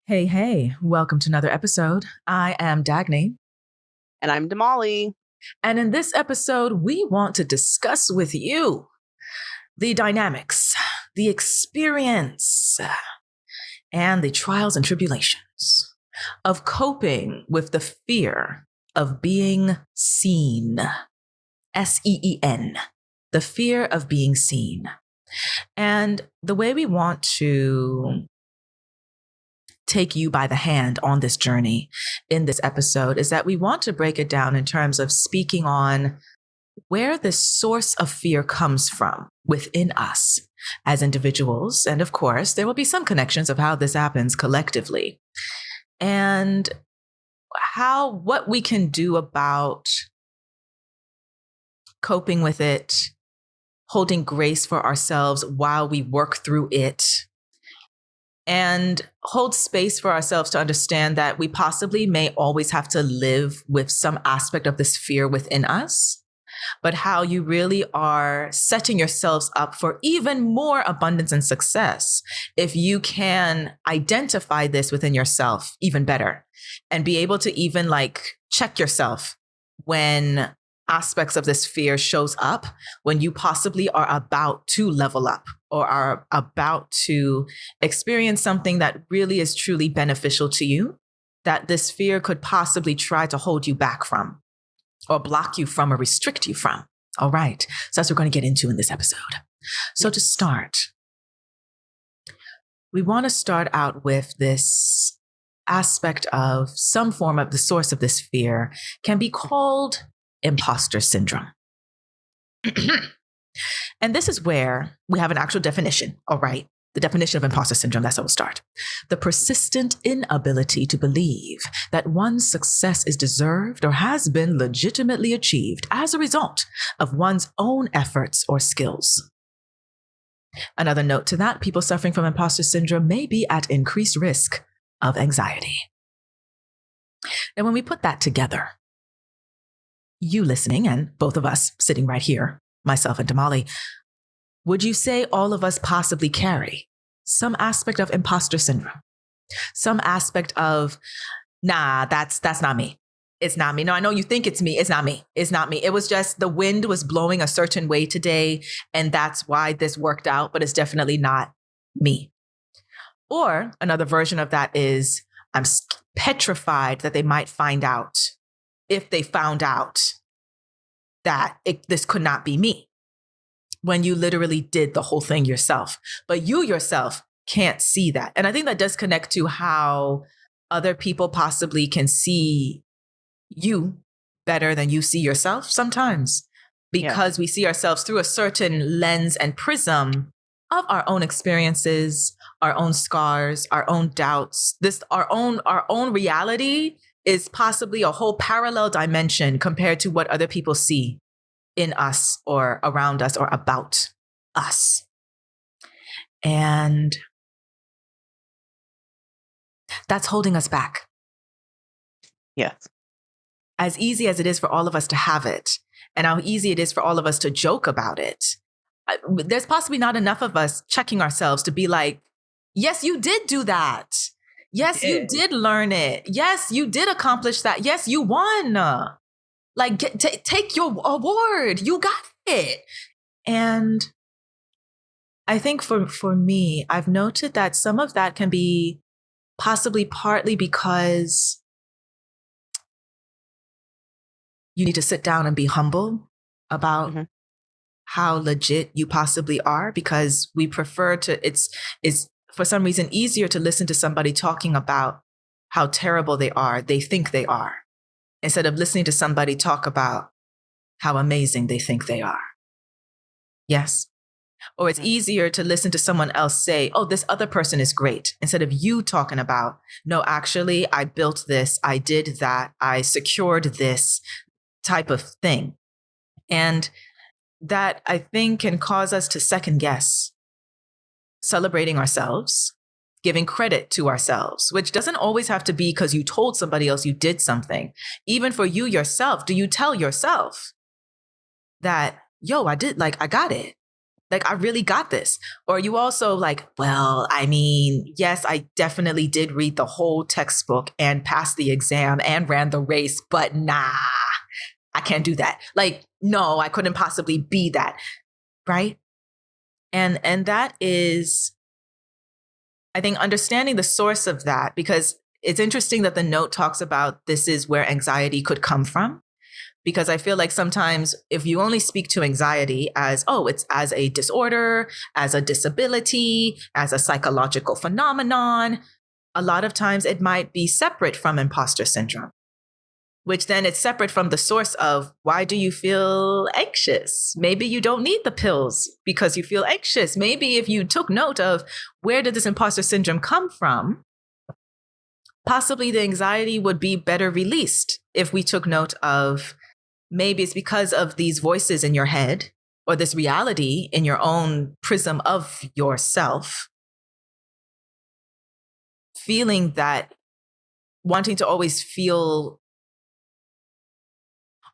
Hey, hey, welcome to another episode. I am Dagny. And I'm Damali. And in this episode, we want to discuss with you the dynamics, the experience, and the trials and tribulations of coping with the fear of being seen. SEEN, the fear of being seen. And the way we want to take you by the hand on this journey in this episode is that we want to break it down in terms of speaking on where the source of fear comes from within us as individuals. And of course, there will be some connections of how this happens collectively and what we can do about coping with it, holding grace for ourselves while we work through it, and hold space for ourselves to understand that we possibly may always have to live with some aspect of this fear within us, but how you really are setting yourselves up for even more abundance and success if you can identify this within yourself even better and be able to even check yourself when aspects of this fear shows up, when you possibly are about to level up or are about to experience something that really is truly beneficial to you, that this fear could possibly try to hold you back from or block you from or restrict you from. All right. So that's what we're going to get into in this episode. So to start, we want to start out with this aspect of some form of the source of this fear can be called imposter syndrome. And this is where we have an actual definition. All right. The definition of imposter syndrome, that's how we'll start. The persistent inability to believe that one's success is deserved or has been legitimately achieved as a result of one's own efforts or skills. Another note to that, people suffering from imposter syndrome may be at increased risk of anxiety. And when we put that together, you listening and both of us sitting right here, myself and Damali, would you say all of us possibly carry some aspect of imposter syndrome? Some aspect of, nah, that's not me. It's not me. No, I know you think it's me. It's not me. It's not me. It was just the wind was blowing a certain way today, and that's why this worked out, but it's definitely not me. Or another version of that is, I'm petrified that they might find out, if they found out, that this could not be me, when you literally did the whole thing yourself. But you yourself can't see that. And I think that does connect to how other people possibly can see you better than you see yourself sometimes, because we see ourselves through a certain lens and prism of our own experiences, our own scars, our own doubts. Our own reality is possibly a whole parallel dimension compared to what other people see in us or around us or about us. And that's holding us back. Yes. As easy as it is for all of us to have it, and how easy it is for all of us to joke about it, there's possibly not enough of us checking ourselves to be like, yes, you did do that. Yes, you did learn it. Yes, you did accomplish that. Yes, you won. Take your award. You got it. And I think for me, I've noted that some of that can be possibly partly because you need to sit down and be humble about how legit you possibly are, because we prefer to, it's for some reason easier to listen to somebody talking about how terrible they think they are, instead of listening to somebody talk about how amazing they think they are. Yes. Or it's easier to listen to someone else say, oh, this other person is great, instead of you talking about, no, actually, I built this, I did that, I secured this type of thing. And that, I think, can cause us to second guess celebrating ourselves, giving credit to ourselves, which doesn't always have to be because you told somebody else you did something. Even for you yourself, do you tell yourself that, yo, I got it? Like, I really got this. Or you also like, well, I mean, yes, I definitely did read the whole textbook and passed the exam and ran the race, but nah, I can't do that. Like, no, I couldn't possibly be that. Right. And that is, I think, understanding the source of that, because it's interesting that the note talks about this is where anxiety could come from. Because I feel like sometimes if you only speak to anxiety as, oh, it's as a disorder, as a disability, as a psychological phenomenon, a lot of times it might be separate from imposter syndrome, which then it's separate from the source of why do you feel anxious? Maybe you don't need the pills because you feel anxious. Maybe if you took note of where did this imposter syndrome come from, possibly the anxiety would be better released if we took note of maybe it's because of these voices in your head or this reality in your own prism of yourself, feeling that, wanting to always feel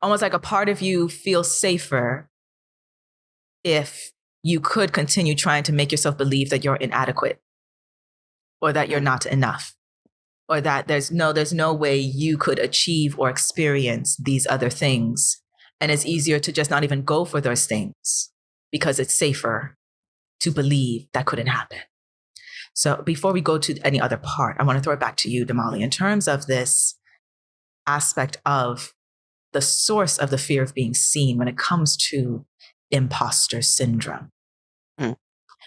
almost like a part of you feels safer if you could continue trying to make yourself believe that you're inadequate or that you're not enough or that there's no way you could achieve or experience these other things. And it's easier to just not even go for those things because it's safer to believe that couldn't happen. So before we go to any other part, I want to throw it back to you, Damali, in terms of this aspect of the source of the fear of being seen when it comes to imposter syndrome. Mm.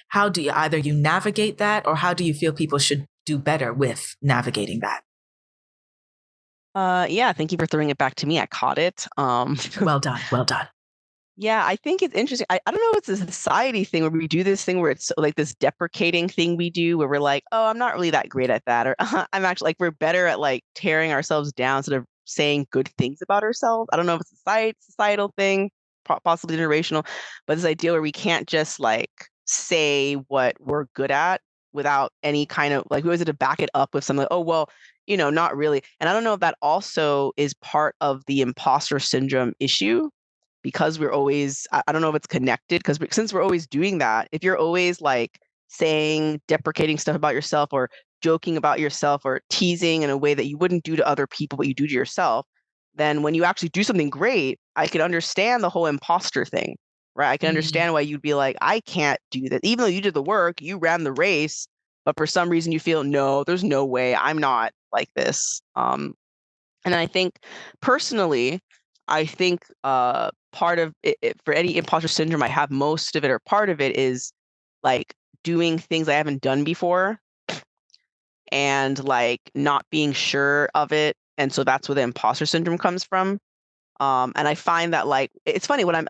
How do you either you navigate that, or how do you feel people should do better with navigating that? Yeah, thank you for throwing it back to me. I caught it. Well done. Well done. Yeah, I think it's interesting. I don't know if it's a society thing where we do this thing where it's like this deprecating thing we do where we're like, oh, I'm not really that great at that. Or I'm actually like, we're better at like tearing ourselves down instead of saying good things about ourselves. I don't know if it's a societal thing, possibly generational, but this idea where we can't just like say what we're good at without any kind of like, we always have to back it up with something like, oh, well, not really. And I don't know if that also is part of the imposter syndrome issue because we're always, I don't know if it's connected because since we're always doing that, if you're always like saying deprecating stuff about yourself or joking about yourself or teasing in a way that you wouldn't do to other people, but you do to yourself, then when you actually do something great, I could understand the whole imposter thing, right? I can understand why you'd be like, I can't do that. Even though you did the work, you ran the race, but for some reason you feel, no, there's no way I'm not like this. And I think personally, I think part of it for any imposter syndrome I have, most of it or part of it is like doing things I haven't done before and like not being sure of it. And so that's where the imposter syndrome comes from. And I find that like it's funny when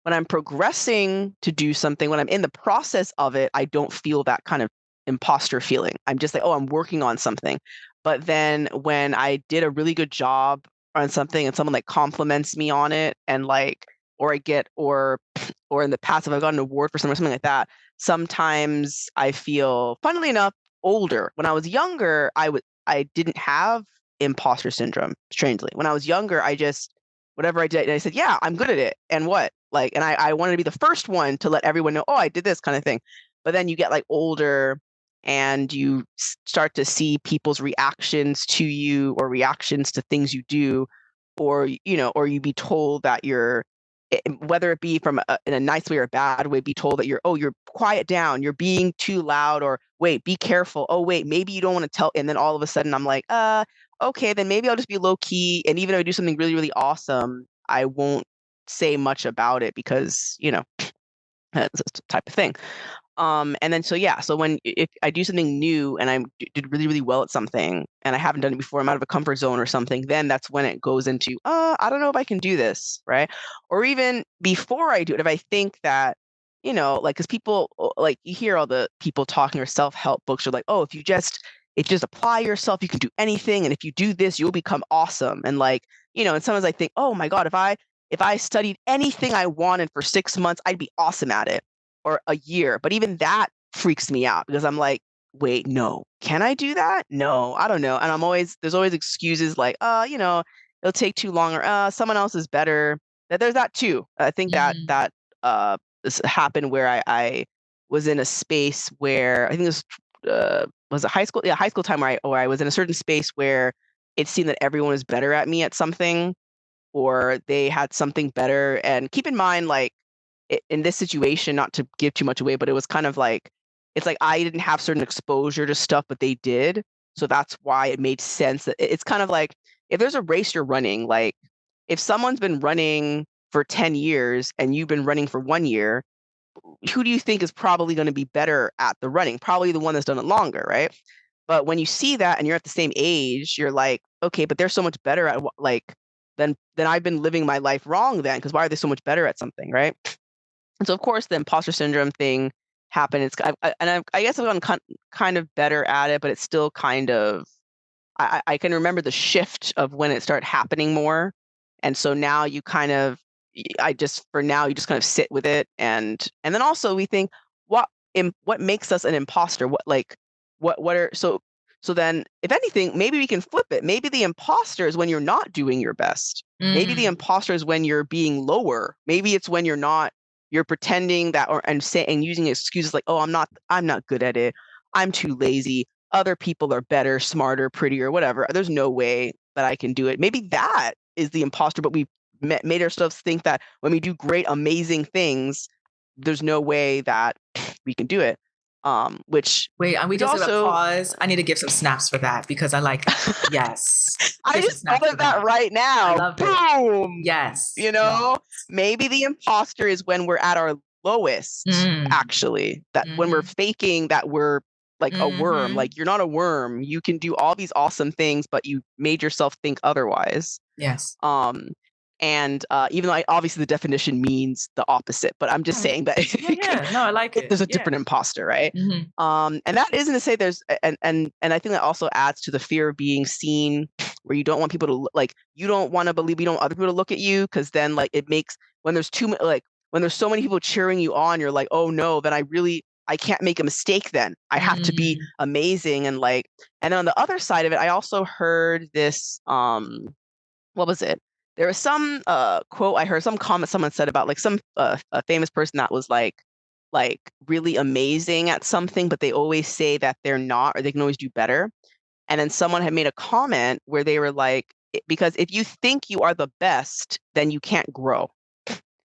I'm progressing to do something, when I'm in the process of it, I don't feel that kind of imposter feeling. I'm just like, oh, I'm working on something. But then when I did a really good job on something and someone like compliments me on it and like, or I get, or in the past, if I've got an award for something or something like that, sometimes I feel, funnily enough, older. When I was younger, I didn't have imposter syndrome, strangely. When I was younger, I just, whatever I did, and I said, yeah, I'm good at it. And what? Like, and I wanted to be the first one to let everyone know, oh, I did this kind of thing. But then you get like older and you start to see people's reactions to you or reactions to things you do, or, or you be told that you're, whether it be from in a nice way or a bad way, be told that you're quiet down, you're being too loud, or wait, be careful. Oh, wait, maybe you don't want to tell. And then all of a sudden I'm like, okay, then maybe I'll just be low key. And even if I do something really, really awesome, I won't say much about it because, that's a type of thing. And then, so yeah, so if I do something new and I did really, really well at something and I haven't done it before, I'm out of a comfort zone or something, then that's when it goes into, I don't know if I can do this, right? Or even before I do it, if I think that, like, because people, like, you hear all the people talking or self-help books are like, oh, if you just apply yourself, you can do anything. And if you do this, you'll become awesome. And like, and sometimes I think, oh my God, if I studied anything I wanted for 6 months, I'd be awesome at it, or a year. But even that freaks me out because I'm like, wait, no, can I do that? No, I don't know. And there's always excuses like, it'll take too long, or someone else is better. There's that too. I think that this happened where I was in a space where I think this was it high school? Yeah, high school time where I was in a certain space where it seemed that everyone was better at me at something, or they had something better. And keep in mind, like in this situation, not to give too much away, but it was kind of like, it's like I didn't have certain exposure to stuff, but they did. So that's why it made sense that it's kind of like, if there's a race you're running, like if someone's been running for 10 years and you've been running for 1 year, who do you think is probably going to be better at the running? Probably the one that's done it longer, right? But when you see that and you're at the same age, you're like, okay, but they're so much better at like then I've been living my life wrong then, because why are they so much better at something, right? And so of course the imposter syndrome thing happened. I guess I've gotten kind of better at it, but it's still kind of, I can remember the shift of when it started happening more. And so now you kind of, for now you just kind of sit with it, and then also we think, what makes us an imposter? So then if anything, maybe we can flip it. Maybe the imposter is when you're not doing your best. Maybe the imposter is when you're being lower. Maybe it's when you're pretending that, and using excuses like, oh, I'm not good at it. I'm too lazy. Other people are better, smarter, prettier, whatever. There's no way that I can do it. Maybe that is the imposter, but we made ourselves think that when we do great, amazing things, there's no way that we can do it. Which wait, and we just did a also pause. I need to give some snaps for that because I like that. Yes. I Give some just snaps thought for of that right now. I love it. Boom. Yes. Yes. Maybe the imposter is when we're at our lowest, actually. That when we're faking that we're like a worm. Like, you're not a worm. You can do all these awesome things, but you made yourself think otherwise. Yes. And even though obviously the definition means the opposite, but I'm just saying that No, I like it. there's a different imposter, right? And that isn't to say there's and I think that also adds to the fear of being seen, where you don't want people to like, you don't want to believe, you don't want other people to look at you, because then like it makes, when there's when there's so many people cheering you on, you're like, oh no, then I can't make a mistake then. I have to be amazing. And then on the other side of it, I also heard this, what was it? There was some quote I heard, some comment someone said about like some a famous person that was like really amazing at something, but they always say that they're not, or they can always do better. And then someone had made a comment where they were like, because if you think you are the best, then you can't grow.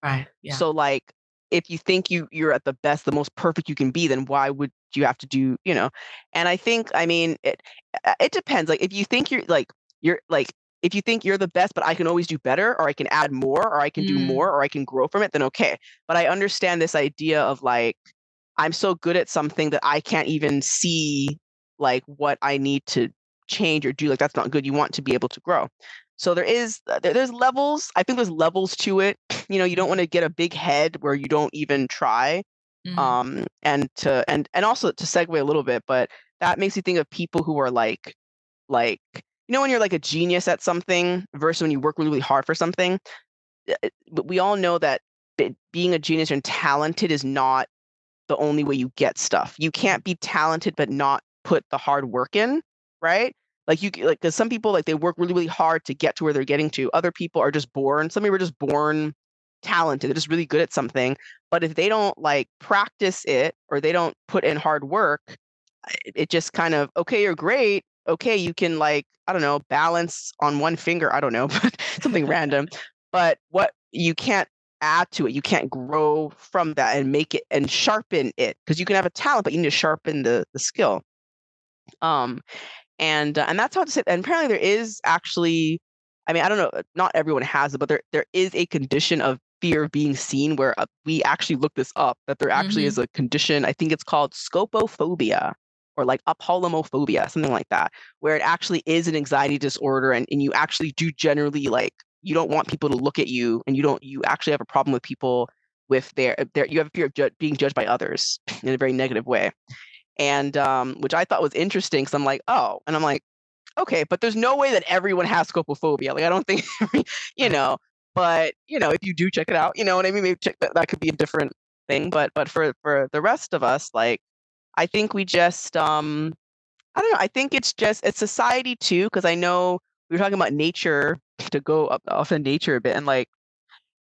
Right. Yeah. So like, if you think you're at the best, the most perfect you can be, then why would you have to do, And I think, I mean, it depends. Like, if you think if you think you're the best, but I can always do better, or I can add more, or I can do more, or I can grow from it, then okay. But I understand this idea of like, I'm so good at something that I can't even see like what I need to change or do. Like, that's not good. You want to be able to grow. So there's levels. I think there's levels to it. You don't want to get a big head where you don't even try. And also to segue a little bit, but that makes me think of people who are like when you're like a genius at something versus when you work really, really hard for something. But we all know that being a genius and talented is not the only way you get stuff. You can't be talented but not put the hard work in, right? Like because some people like they work really, really hard to get to where they're getting to. Other people are just born. Some people are just born talented. They're just really good at something. But if they don't like practice it, or they don't put in hard work, it just kind of, okay, you're great. Okay, you can like, I don't know, balance on one finger. I don't know, but something random. But what you can't add to it, you can't grow from that and make it and sharpen it, because you can have a talent, but you need to sharpen the skill. And that's how to say. And apparently there is actually, I mean, I don't know, not everyone has it, but there is a condition of fear of being seen where we actually looked this up, that there actually is a condition. I think it's called scopophobia, or like apolumophobia, something like that, where it actually is an anxiety disorder, and you actually do generally like, you don't want people to look at you, and you actually have a problem with people with you have a fear of being judged by others in a very negative way. And which I thought was interesting, because I'm like, oh, and I'm like, okay, but there's no way that everyone has scopophobia. Like, I don't think, but if you do, check it out. You know what I mean? Maybe check that could be a different thing. But for the rest of us, like, I think we just, I don't know. I think it's society too, because I know we were talking about nature, to go up off of nature a bit, and like,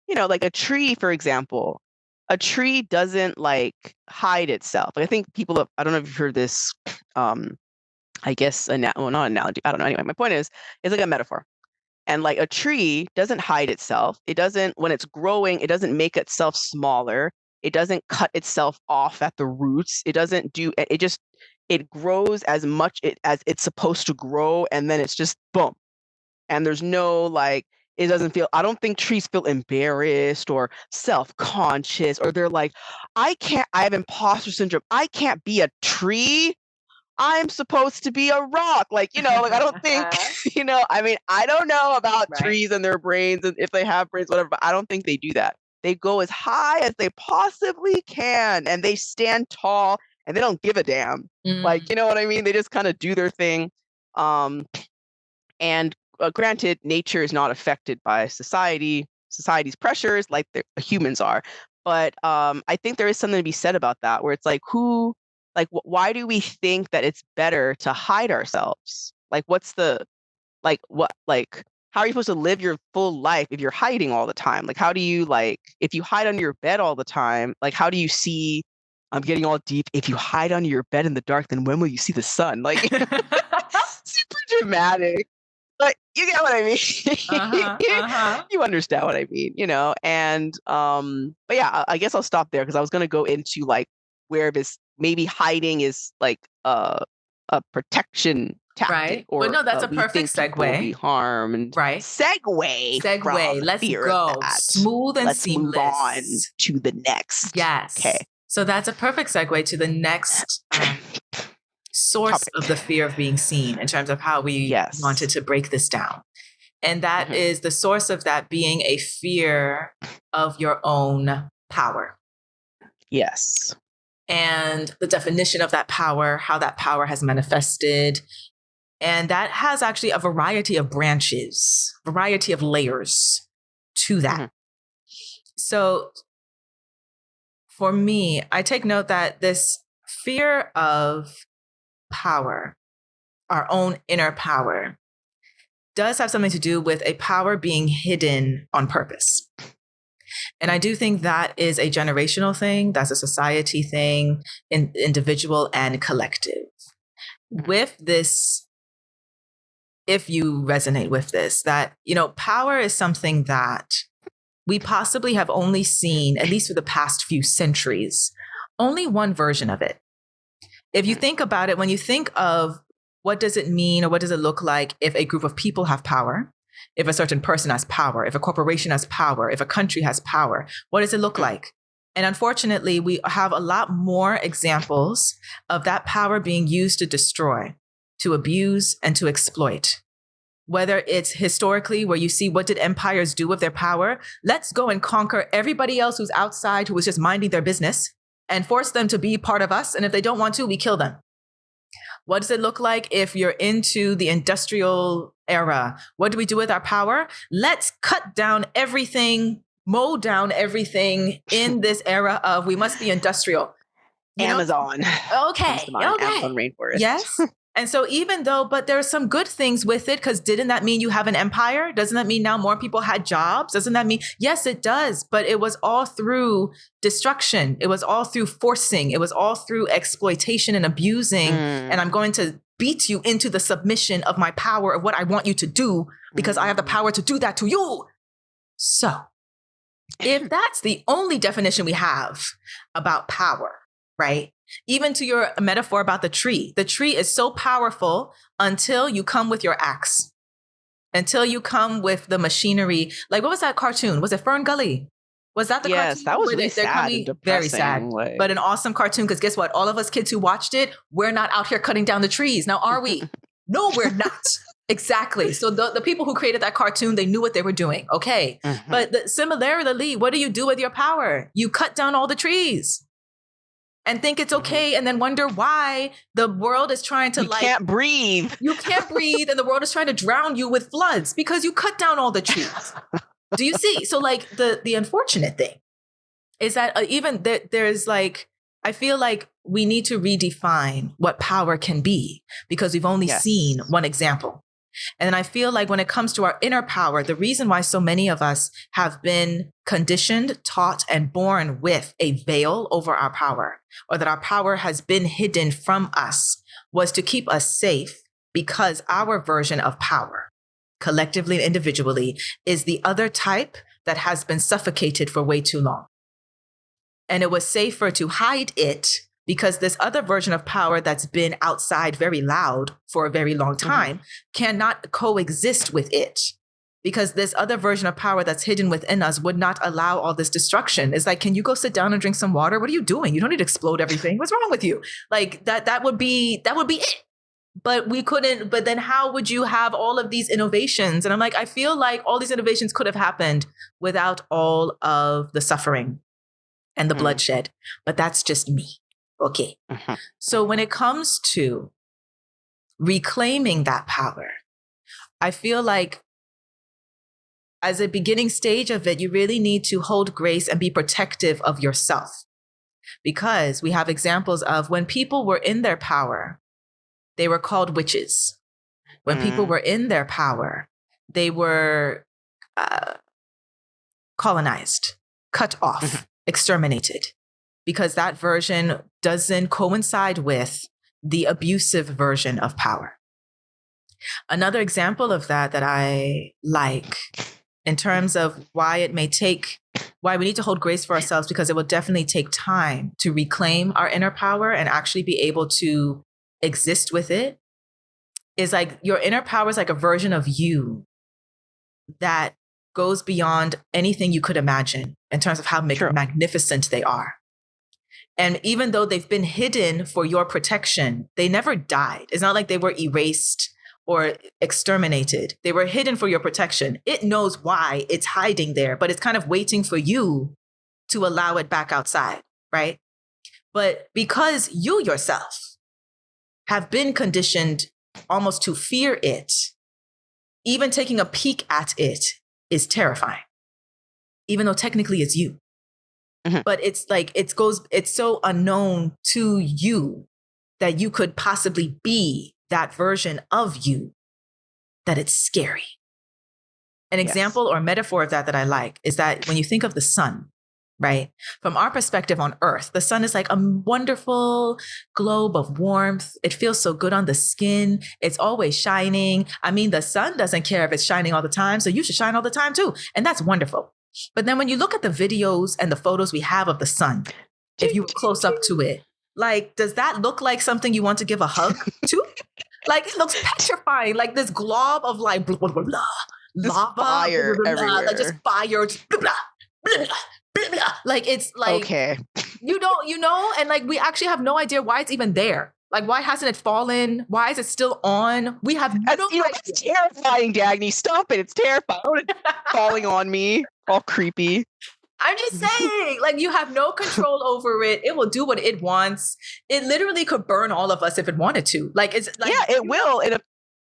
like a tree, for example. a tree doesn't like hide itself. Like I think people have, I don't know if you've heard this, I guess, well, not analogy. I don't know. Anyway, my point is, it's like a metaphor. And like a tree doesn't hide itself. It doesn't, when it's growing, it doesn't make itself smaller. It doesn't cut itself off at the roots. It doesn't do, it just, it grows as much as it's supposed to grow. And then it's just boom. And there's no like, it doesn't feel, I don't think trees feel embarrassed or self-conscious, or they're like, I have imposter syndrome. I can't be a tree. I'm supposed to be a rock. Like, you know, like I don't think, you know, I mean, I don't know about trees and their brains and if they have brains, whatever, but I don't think they do that. They go as high as they possibly can and they stand tall and they don't give a damn. Like, you know what I mean? They just kind of do their thing. And granted, nature is not affected by society's pressures like humans are. But I think there is something to be said about that, where it's like, why do we think that it's better to hide ourselves? Like, how are you supposed to live your full life if you're hiding all the time? Like, how do you, like, if you hide under your bed all the time, like, how do you see, I'm getting all deep, if you hide under your bed in the dark, then when will you see the sun? Like, super dramatic. But you get what I mean. You understand what I mean, you know? And, but yeah, I guess I'll stop there because I was going to go into like where this maybe hiding is like a protection tactic. Right. Or no, that's a perfect segue. Will be harmed. Right. Segue. Let's go. Smooth and seamless. Let's move on to the next. Yes. Okay. So that's a perfect segue to the next source of the fear of being seen in terms of how we wanted to break this down. And that is the source of that being a fear of your own power. Yes. And the definition of that power, how that power has manifested. And that has actually a variety of branches, variety of layers to that. So for me, I take note that this fear of power, our own inner power, does have something to do with a power being hidden on purpose. And I do think that is a generational thing. That's a society thing, individual and collective. With this, if you resonate with this, that, you know, power is something that we possibly have only seen, at least for the past few centuries, only one version of it. If you think about it, when you think of what does it mean or what does it look like if a group of people have power, if a certain person has power, if a corporation has power, if a country has power, what does it look like? And unfortunately, we have a lot more examples of that power being used to destroy, to abuse, and to exploit. Whether it's historically where you see what did empires do with their power? Let's go and conquer everybody else who's outside who was just minding their business and force them to be part of us. And if they don't want to, we kill them. What does it look like if you're into the industrial era? What do we do with our power? Let's cut down everything, mow down everything in this era of we must be industrial. Amazon. Okay. Amazon rainforest. Yes. And so even though, but there's some good things with it, because didn't that mean you have an empire? Doesn't that mean now more people had jobs? Doesn't that mean, yes, it does. But it was all through destruction. It was all through forcing. It was all through exploitation and abusing. And I'm going to beat you into the submission of my power of what I want you to do because I have the power to do that to you. So if that's the only definition we have about power, right? Even to your metaphor about the tree is so powerful until you come with your axe, until you come with the machinery. Like, what was that cartoon? Was it Fern Gully? Was that the cartoon? Yes, that was really sad and depressing. Very sad, but an awesome cartoon. Because guess what? All of us kids who watched it, we're not out here cutting down the trees. Now, are we? No, we're not. Exactly. So the people who created that cartoon, they knew what they were doing. Okay. But similarly, what do you do with your power? You cut down all the trees. And think it's okay, and then wonder why the world is trying to you can't breathe. You can't breathe, and the world is trying to drown you with floods because you cut down all the trees. Do you see? So like the unfortunate thing is that even there's like, I feel like we need to redefine what power can be because we've only seen one example. And I feel like when it comes to our inner power, the reason why so many of us have been conditioned, taught, and born with a veil over our power, or that our power has been hidden from us, was to keep us safe because our version of power, collectively and individually, is the other type that has been suffocated for way too long. And it was safer to hide it because this other version of power that's been outside very loud for a very long time cannot coexist with it. Because this other version of power that's hidden within us would not allow all this destruction. It's like, can you go sit down and drink some water? What are you doing? You don't need to explode everything. What's wrong with you? Like that would be it. But we couldn't, but then how would you have all of these innovations? And I'm like, I feel like all these innovations could have happened without all of the suffering and the bloodshed. But that's just me. Okay. So when it comes to reclaiming that power, I feel like as a beginning stage of it, you really need to hold grace and be protective of yourself. Because we have examples of when people were in their power, they were called witches. When people were in their power, they were colonized, cut off, exterminated, because that version doesn't coincide with the abusive version of power. Another example of that I like in terms of why we need to hold grace for ourselves, because it will definitely take time to reclaim our inner power and actually be able to exist with it, is like your inner power is like a version of you that goes beyond anything you could imagine in terms of how magnificent they are. And even though they've been hidden for your protection, they never died. It's not like they were erased or exterminated. They were hidden for your protection. It knows why it's hiding there, but it's kind of waiting for you to allow it back outside, right? But because you yourself have been conditioned almost to fear it, even taking a peek at it is terrifying, even though technically it's you. But it's like, it's so unknown to you that you could possibly be that version of you that it's scary. An example or metaphor of that I like is that when you think of the sun, right? From our perspective on Earth, the sun is like a wonderful globe of warmth. It feels so good on the skin. It's always shining. I mean, the sun doesn't care if it's shining all the time, so you should shine all the time too. And that's wonderful. But then when you look at the videos and the photos we have of the sun, if you were close up to it, like, does that look like something you want to give a hug to? Like, it looks petrifying, like this glob of like blah, blah, blah, blah, lava, fire blah, blah, blah, everywhere. like just fire, just blah, blah, blah, blah, blah. Like, it's like, okay, you know, and like, we actually have no idea why it's even there. Like, why hasn't it fallen? Why is it still on? We have no idea. It's terrifying, Dagny. Stop it. It's terrifying. It's falling on me, all creepy. I'm just saying, like, you have no control over it. It will do what it wants. It literally could burn all of us if it wanted to. Like, it's like, yeah, it will in a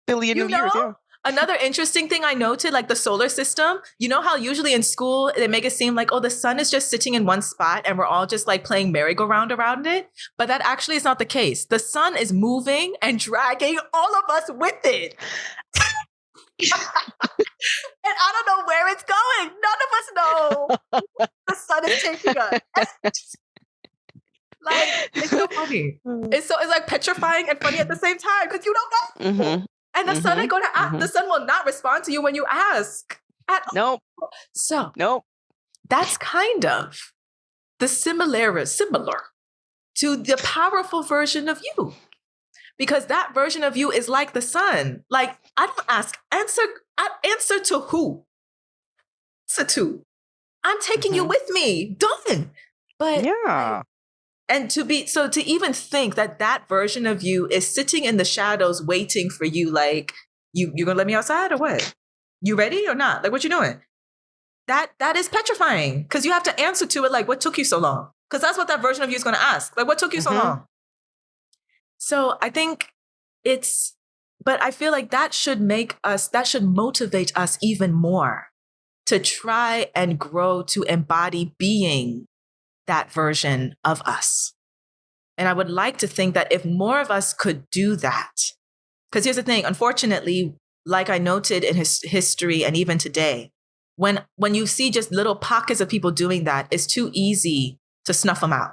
billion of years. Yeah. Another interesting thing I noted, like the solar system, you know how usually in school they make it seem like, oh, the sun is just sitting in one spot and we're all just like playing merry-go-round around it. But that actually is not the case. The sun is moving and dragging all of us with it. And I don't know where it's going. None of us know. The sun is taking us. Like, it's so funny. It's like petrifying and funny at the same time because you don't know. And the sun ain't going to ask. The sun will not respond to you when you ask at all. Nope. So nope. That's kind of the similar to the powerful version of you. Because that version of you is like the sun. Like, I don't ask, answer to who? Answer to. I'm taking you with me. Done. But yeah. And to even think that version of you is sitting in the shadows waiting for you, like, you gonna let me outside or what? You ready or not? Like, what you doing? That is petrifying because you have to answer to it like, what took you so long? Because that's what that version of you is gonna ask. Like, what took you so long? So I think but I feel like that should motivate us even more to try and grow to embody being that version of us. And I would like to think that if more of us could do that, because here's the thing, unfortunately, like I noted in history and even today, when you see just little pockets of people doing that, it's too easy to snuff them out.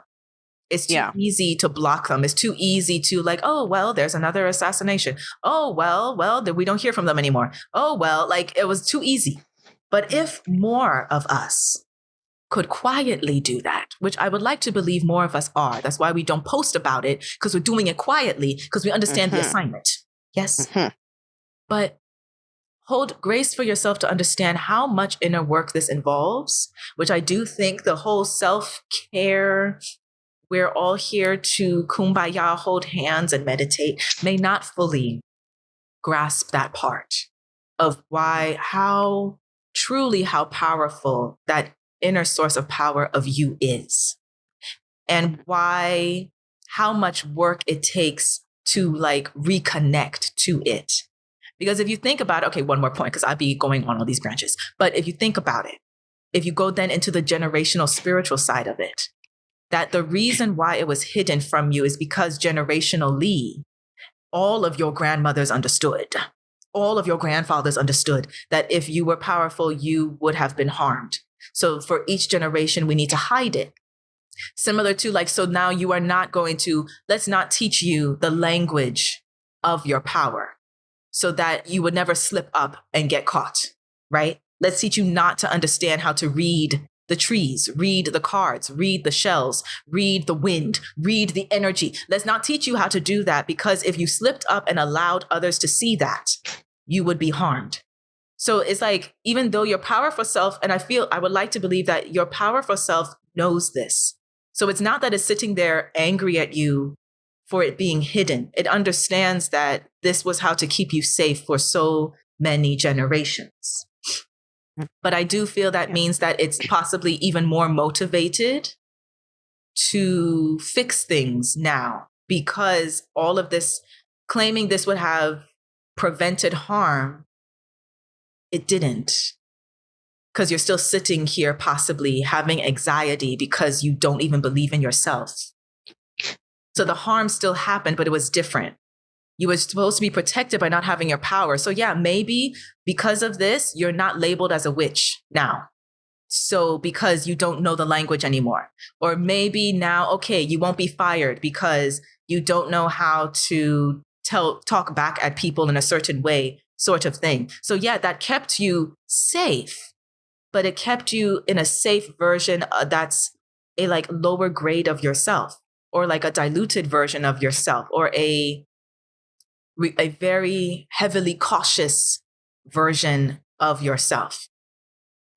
It's too easy to block them. It's too easy to like, oh, well, there's another assassination. Oh, well, we don't hear from them anymore. Oh, well, like it was too easy. But if more of us could quietly do that, which I would like to believe more of us are, that's why we don't post about it, because we're doing it quietly, because we understand the assignment. Yes. But hold grace for yourself to understand how much inner work this involves, which I do think the whole self-care, we're all here to kumbaya, hold hands and meditate, may not fully grasp that part of how powerful that inner source of power of you is, and how much work it takes to like reconnect to it. Because if you think about it, okay, one more point, because I'd be going on all these branches. But if you think about it, if you go then into the generational spiritual side of it, that the reason why it was hidden from you is because generationally, all of your grandmothers understood, all of your grandfathers understood that if you were powerful, you would have been harmed. So for each generation, we need to hide it. Similar to like, so now you are not going to, let's not teach you the language of your power so that you would never slip up and get caught, right? Let's teach you not to understand how to read the trees, read the cards, read the shells, read the wind, read the energy. Let's not teach you how to do that, because if you slipped up and allowed others to see that, you would be harmed. So it's like, even though your powerful self, and I would like to believe that your powerful self knows this. So it's not that it's sitting there angry at you for it being hidden. It understands that this was how to keep you safe for so many generations. But I do feel that means that it's possibly even more motivated to fix things now, because all of this, claiming this would have prevented harm, it didn't. Because you're still sitting here possibly having anxiety because you don't even believe in yourself. So the harm still happened, but it was different. You were supposed to be protected by not having your power. So yeah, maybe because of this, you're not labeled as a witch now. So because you don't know the language anymore. Or maybe now, okay, you won't be fired because you don't know how to talk back at people in a certain way, sort of thing. So yeah, that kept you safe, but it kept you in a safe version that's a like lower grade of yourself, or like a diluted version of yourself, or a very heavily cautious version of yourself.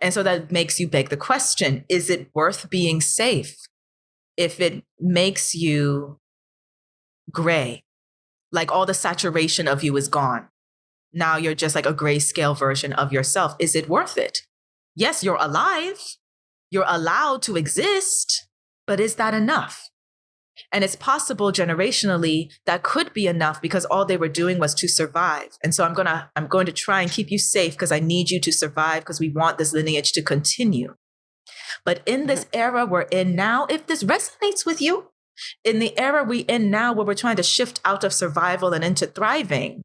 And so that makes you beg the question, is it worth being safe if it makes you gray? Like all the saturation of you is gone. Now you're just like a grayscale version of yourself. Is it worth it? Yes, you're alive. You're allowed to exist, but is that enough? And it's possible generationally that could be enough, because all they were doing was to survive. And so I'm going to try and keep you safe because I need you to survive, because we want this lineage to continue. But in this era we're in now, if this resonates with you, in the era we're in now where we're trying to shift out of survival and into thriving,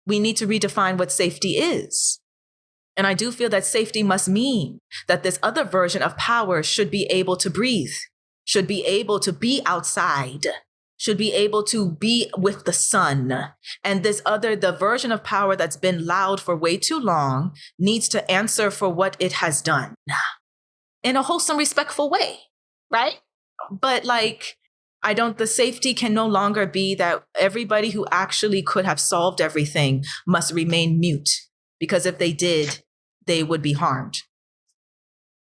we need to redefine what safety is. And I do feel that safety must mean that this other version of power should be able to breathe, should be able to be outside, should be able to be with the sun. And the version of power that's been loud for way too long needs to answer for what it has done in a wholesome, respectful way, right? But like, the safety can no longer be that everybody who actually could have solved everything must remain mute, because if they did, they would be harmed.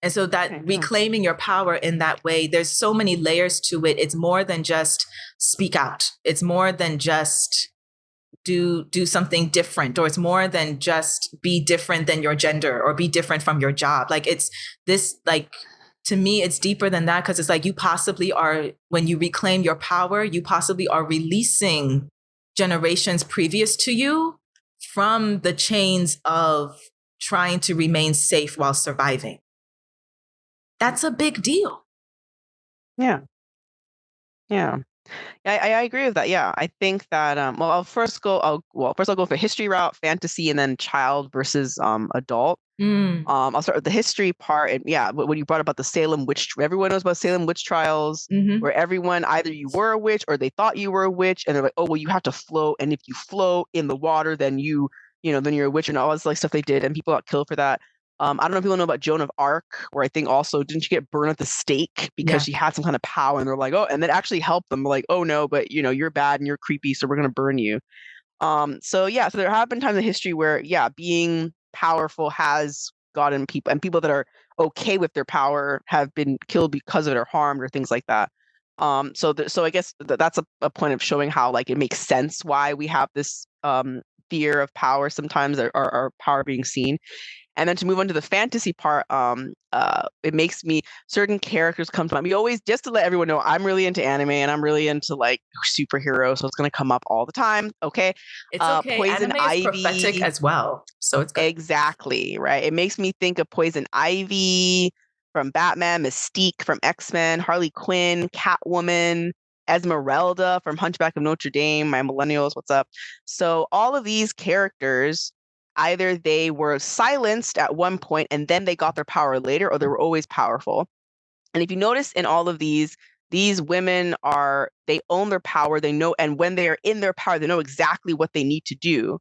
And so that reclaiming your power in that way, there's so many layers to it. It's more than just speak out. It's more than just do something different, or it's more than just be different than your gender or be different from your job. Like it's this, like, to me, it's deeper than that, because it's like you possibly are, when you reclaim your power, you possibly are releasing generations previous to you from the chains of trying to remain safe while surviving. That's a big deal. Yeah. I agree with that. Yeah, I think that I'll go for history route, fantasy, and then child versus adult. I'll start with the history part. And yeah, when you brought about the Salem witch, everyone knows about Salem witch trials, where everyone, either you were a witch or they thought you were a witch, and they're like, oh, well, you have to float, and if you float in the water, then then you're a witch, and all this like stuff they did, and people got killed for that. I don't know if people know about Joan of Arc, where I think also, didn't she get burned at the stake because she had some kind of power, and they're like, oh, and that actually helped them, like, oh no, but you're bad and you're creepy, so we're gonna burn you. So there have been times in history where, being powerful has gotten people, and people that are okay with their power have been killed because of it or harmed or things like that. So I guess that's a point of showing how, like, it makes sense why we have this fear of power sometimes, our power being seen. And then to move on to the fantasy part, it makes me, certain characters come to mind. We always, just to let everyone know, I'm really into anime and I'm really into like superheroes, so it's going to come up all the time. Okay, it's okay. Poison Anime Ivy, is prophetic as well, so it's good. Exactly right. It makes me think of Poison Ivy from Batman, Mystique from X-Men, Harley Quinn, Catwoman, Esmeralda from Hunchback of Notre Dame. My millennials, what's up? So all of these characters, either they were silenced at one point and then they got their power later, or they were always powerful. And if you notice in all of these women they own their power, they know, and when they are in their power, they know exactly what they need to do.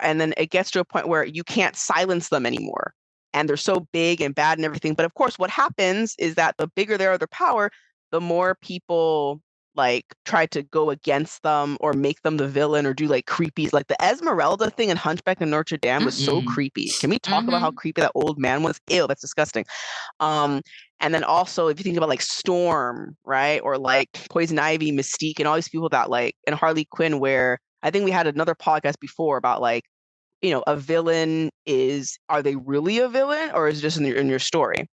And then it gets to a point where you can't silence them anymore. And they're so big and bad and everything. But of course, what happens is that the bigger they are, their power, the more people like try to go against them or make them the villain or do like creepy, like the Esmeralda thing in Hunchback of Notre Dame was so creepy. Can we talk about how creepy that old man was? Ew, that's disgusting. And then also, if you think about like Storm, right, or like Poison Ivy, Mystique, and all these people that like, and Harley Quinn, where I think we had another podcast before about like, a villain are they really a villain, or is it just in your story?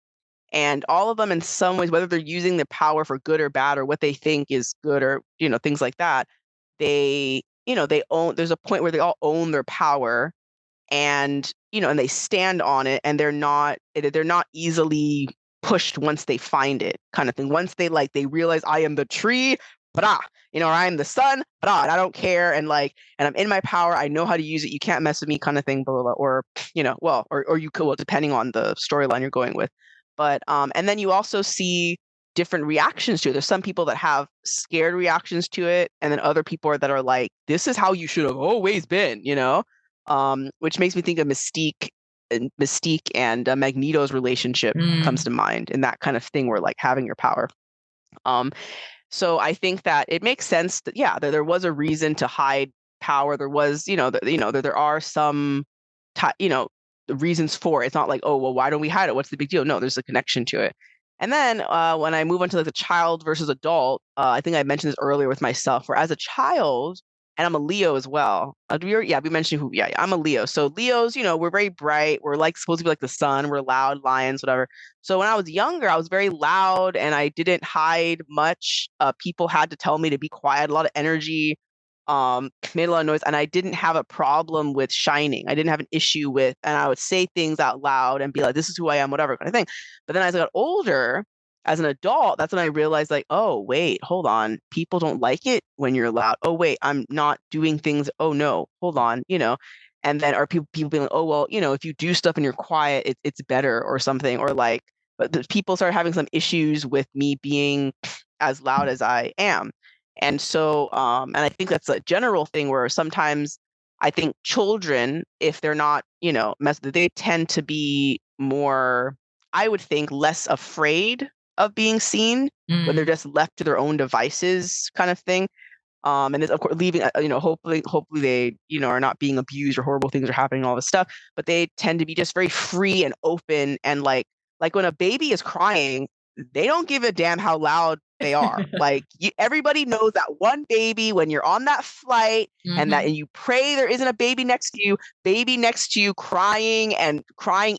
And all of them in some ways, whether they're using the power for good or bad or what they think is good or, things like that, they own, there's a point where they all own their power, and, and they stand on it, and they're not easily pushed once they find it, kind of thing. Once they realize, I am the tree, or I am the sun, and I don't care, and I'm in my power, I know how to use it, you can't mess with me, kind of thing, blah, blah, blah. Or, or you could, depending on the storyline you're going with. But and then you also see different reactions to it. There's some people that have scared reactions to it, and then other people that are like, this is how you should have always been, which makes me think of Mystique and Magneto's relationship comes to mind, and that kind of thing, where like having your power. So I think that it makes sense that there was a reason to hide power. There was, there are some, reasons for it. It's not like, oh, well, why don't we hide it? What's the big deal? No, there's a connection to it. And then when I move on to like the child versus adult, I think I mentioned this earlier with myself, where as a child, and I'm a Leo as well. We mentioned I'm a Leo. So Leos, we're very bright. We're like supposed to be like the sun. We're loud, lions, whatever. So when I was younger, I was very loud and I didn't hide much. People had to tell me to be quiet, a lot of energy, made a lot of noise, and I didn't have a problem with shining. I didn't have an issue with, and I would say things out loud and be like, this is who I am, whatever kind of thing. But then as I got older, as an adult, that's when I realized, like, oh, wait, hold on. People don't like it when you're loud. Oh, wait, I'm not doing things. Oh, no, hold on, And then are people being like, oh, well, if you do stuff and you're quiet, it's better or something. Or like, but the people started having some issues with me being as loud as I am. And so, and I think that's a general thing where sometimes I think children, if they're not, they tend to be more, I would think, less afraid of being seen when they're just left to their own devices, kind of thing. And it's, of course, leaving, hopefully they, are not being abused or horrible things are happening, all this stuff, but they tend to be just very free and open. And like when a baby is crying, they don't give a damn how loud they are. Like everybody knows that one baby, when you're on that flight and you pray there isn't a baby next to you crying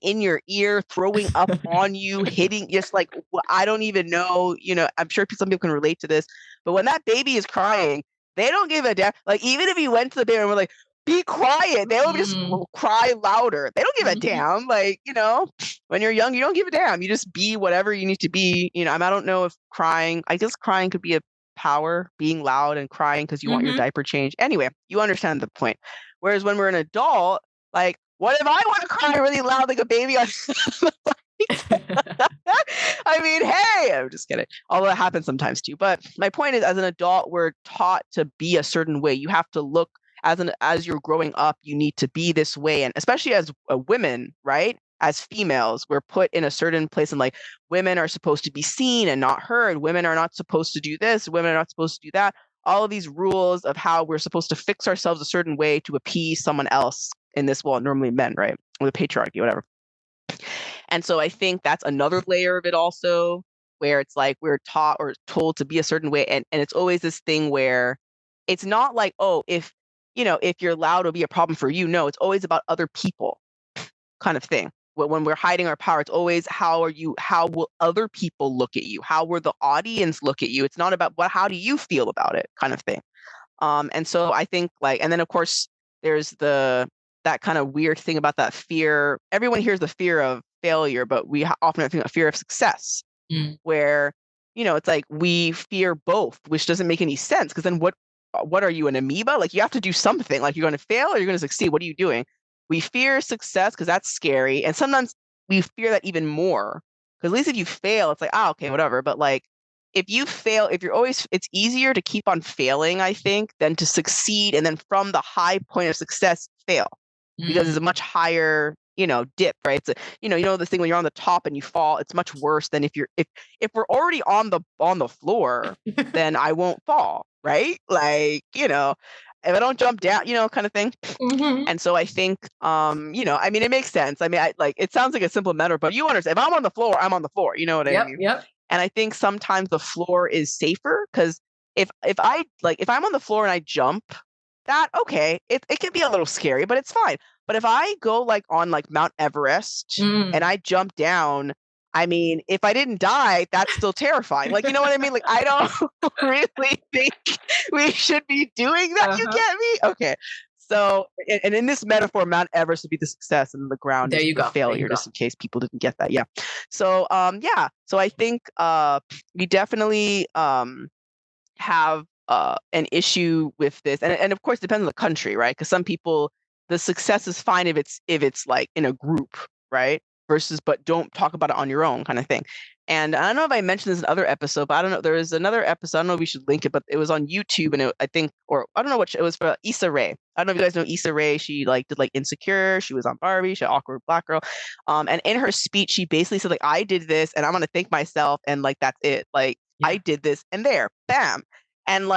in your ear, throwing up on you, hitting, just like, I don't even know, I'm sure some people can relate to this, but when that baby is crying, they don't give a damn. Like, even if you went to the baby and were like, be quiet, they will just cry louder. They don't give a damn. Like, when you're young, you don't give a damn. You just be whatever you need to be. I don't know if I guess crying could be a power, being loud and crying because you want your diaper changed. Anyway, you understand the point. Whereas when we're an adult, like, What if I want to cry really loud like a baby on I mean, hey, I'm just kidding. Although it happens sometimes too. But my point is, as an adult, we're taught to be a certain way. You have to look as you're growing up, you need to be this way. And especially as women, right? As females, we're put in a certain place, and like women are supposed to be seen and not heard. Women are not supposed to do this. Women are not supposed to do that. All of these rules of how we're supposed to fix ourselves a certain way to appease someone else in this world, normally men, right? Or the patriarchy, whatever. And so I think that's another layer of it also, where it's like we're taught or told to be a certain way. And it's always this thing where it's not like, oh, if you're loud, it'll be a problem for you. No, it's always about other people kind of thing. When we're hiding our power, it's always how will other people look at you? How will the audience look at you? It's not about how do you feel about it kind of thing. And so I think and then of course there's that kind of weird thing about that fear. Everyone hears the fear of failure, but we often think of fear of success, where, it's like we fear both, which doesn't make any sense. Because then what are you, an amoeba? Like you have to do something. Like you're going to fail or you're going to succeed. What are you doing? We fear success because that's scary. And sometimes we fear that even more. Because at least if you fail, it's like, okay, whatever. But like, if you fail, it's easier to keep on failing, I think, than to succeed. And then from the high point of success, fail. Because it's a much higher, dip, right? It's this thing when you're on the top and you fall, it's much worse than if we're already on the floor, then I won't fall, right? Like, if I don't jump down, kind of thing. Mm-hmm. And so I think, I mean, it makes sense. I mean, it sounds like a simple matter, but you understand, if I'm on the floor, I'm on the floor. You know what I mean? Yep. And I think sometimes the floor is safer because if I'm on the floor and I jump, that okay, it can be a little scary, but it's fine. But if I go on Mount Everest and I jump down, I mean, if I didn't die, that's still terrifying. Like, you know what I mean? Like, I don't really think we should be doing that. You get me? Okay. So, and in this metaphor, Mount Everest would be the success and the ground There is you the go. failure, just in case people didn't get that. Yeah. So, yeah. So I think we definitely have an issue with this, and of course, it depends on the country, right? Because some people, the success is fine if it's like in a group, right? Versus, but don't talk about it on your own, kind of thing. And I don't know if I mentioned this in another episode, but I don't know. There is another episode. I don't know if we should link it, but it was on YouTube, and I think, or I don't know what it was for Issa Rae. I don't know if you guys know Issa Rae. She did Insecure. She was on Barbie. She had Awkward Black Girl. And in her speech, she basically said I did this, and I'm gonna thank myself, and that's it. I did this, and there, bam. And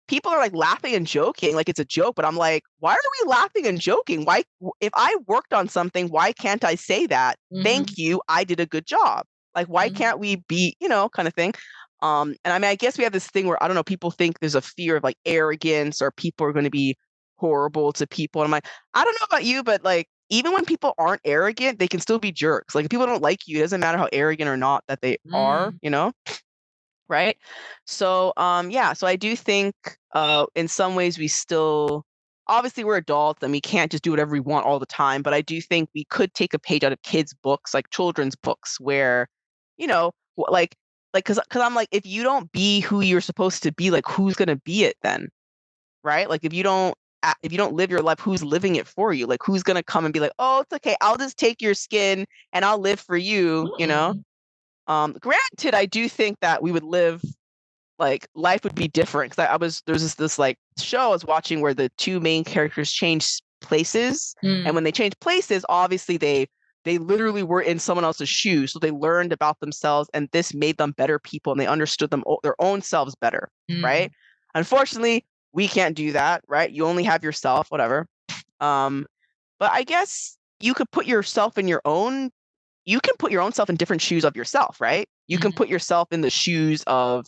people are laughing and joking, it's a joke, but I'm like, why are we laughing and joking? Why, if I worked on something, why can't I say that? Thank you, I did a good job. Why can't we be, kind of thing? And I mean, I guess we have this thing where, I don't know, people think there's a fear of arrogance, or people are going to be horrible to people. And I'm like, I don't know about you, but even when people aren't arrogant, they can still be jerks. If people don't like you, it doesn't matter how arrogant or not that they are, right? So yeah, so I do think in some ways we still, obviously we're adults and we can't just do whatever we want all the time, but I do think we could take a page out of kids' books, children's books, where because I'm if you don't be who you're supposed to be, who's gonna be it then, right? If you don't live your life, who's living it for you? Who's gonna come and be oh, it's okay, I'll just take your skin and I'll live for you, Granted, I do think that we would live, life would be different. Because there's this show I was watching where the two main characters changed places, and when they changed places, obviously they literally were in someone else's shoes, so they learned about themselves, and this made them better people, and they understood their own selves better, right? Unfortunately, we can't do that, right? You only have yourself, whatever. But I guess you could put yourself in you can put your own self in different shoes of yourself, right? You can put yourself in the shoes of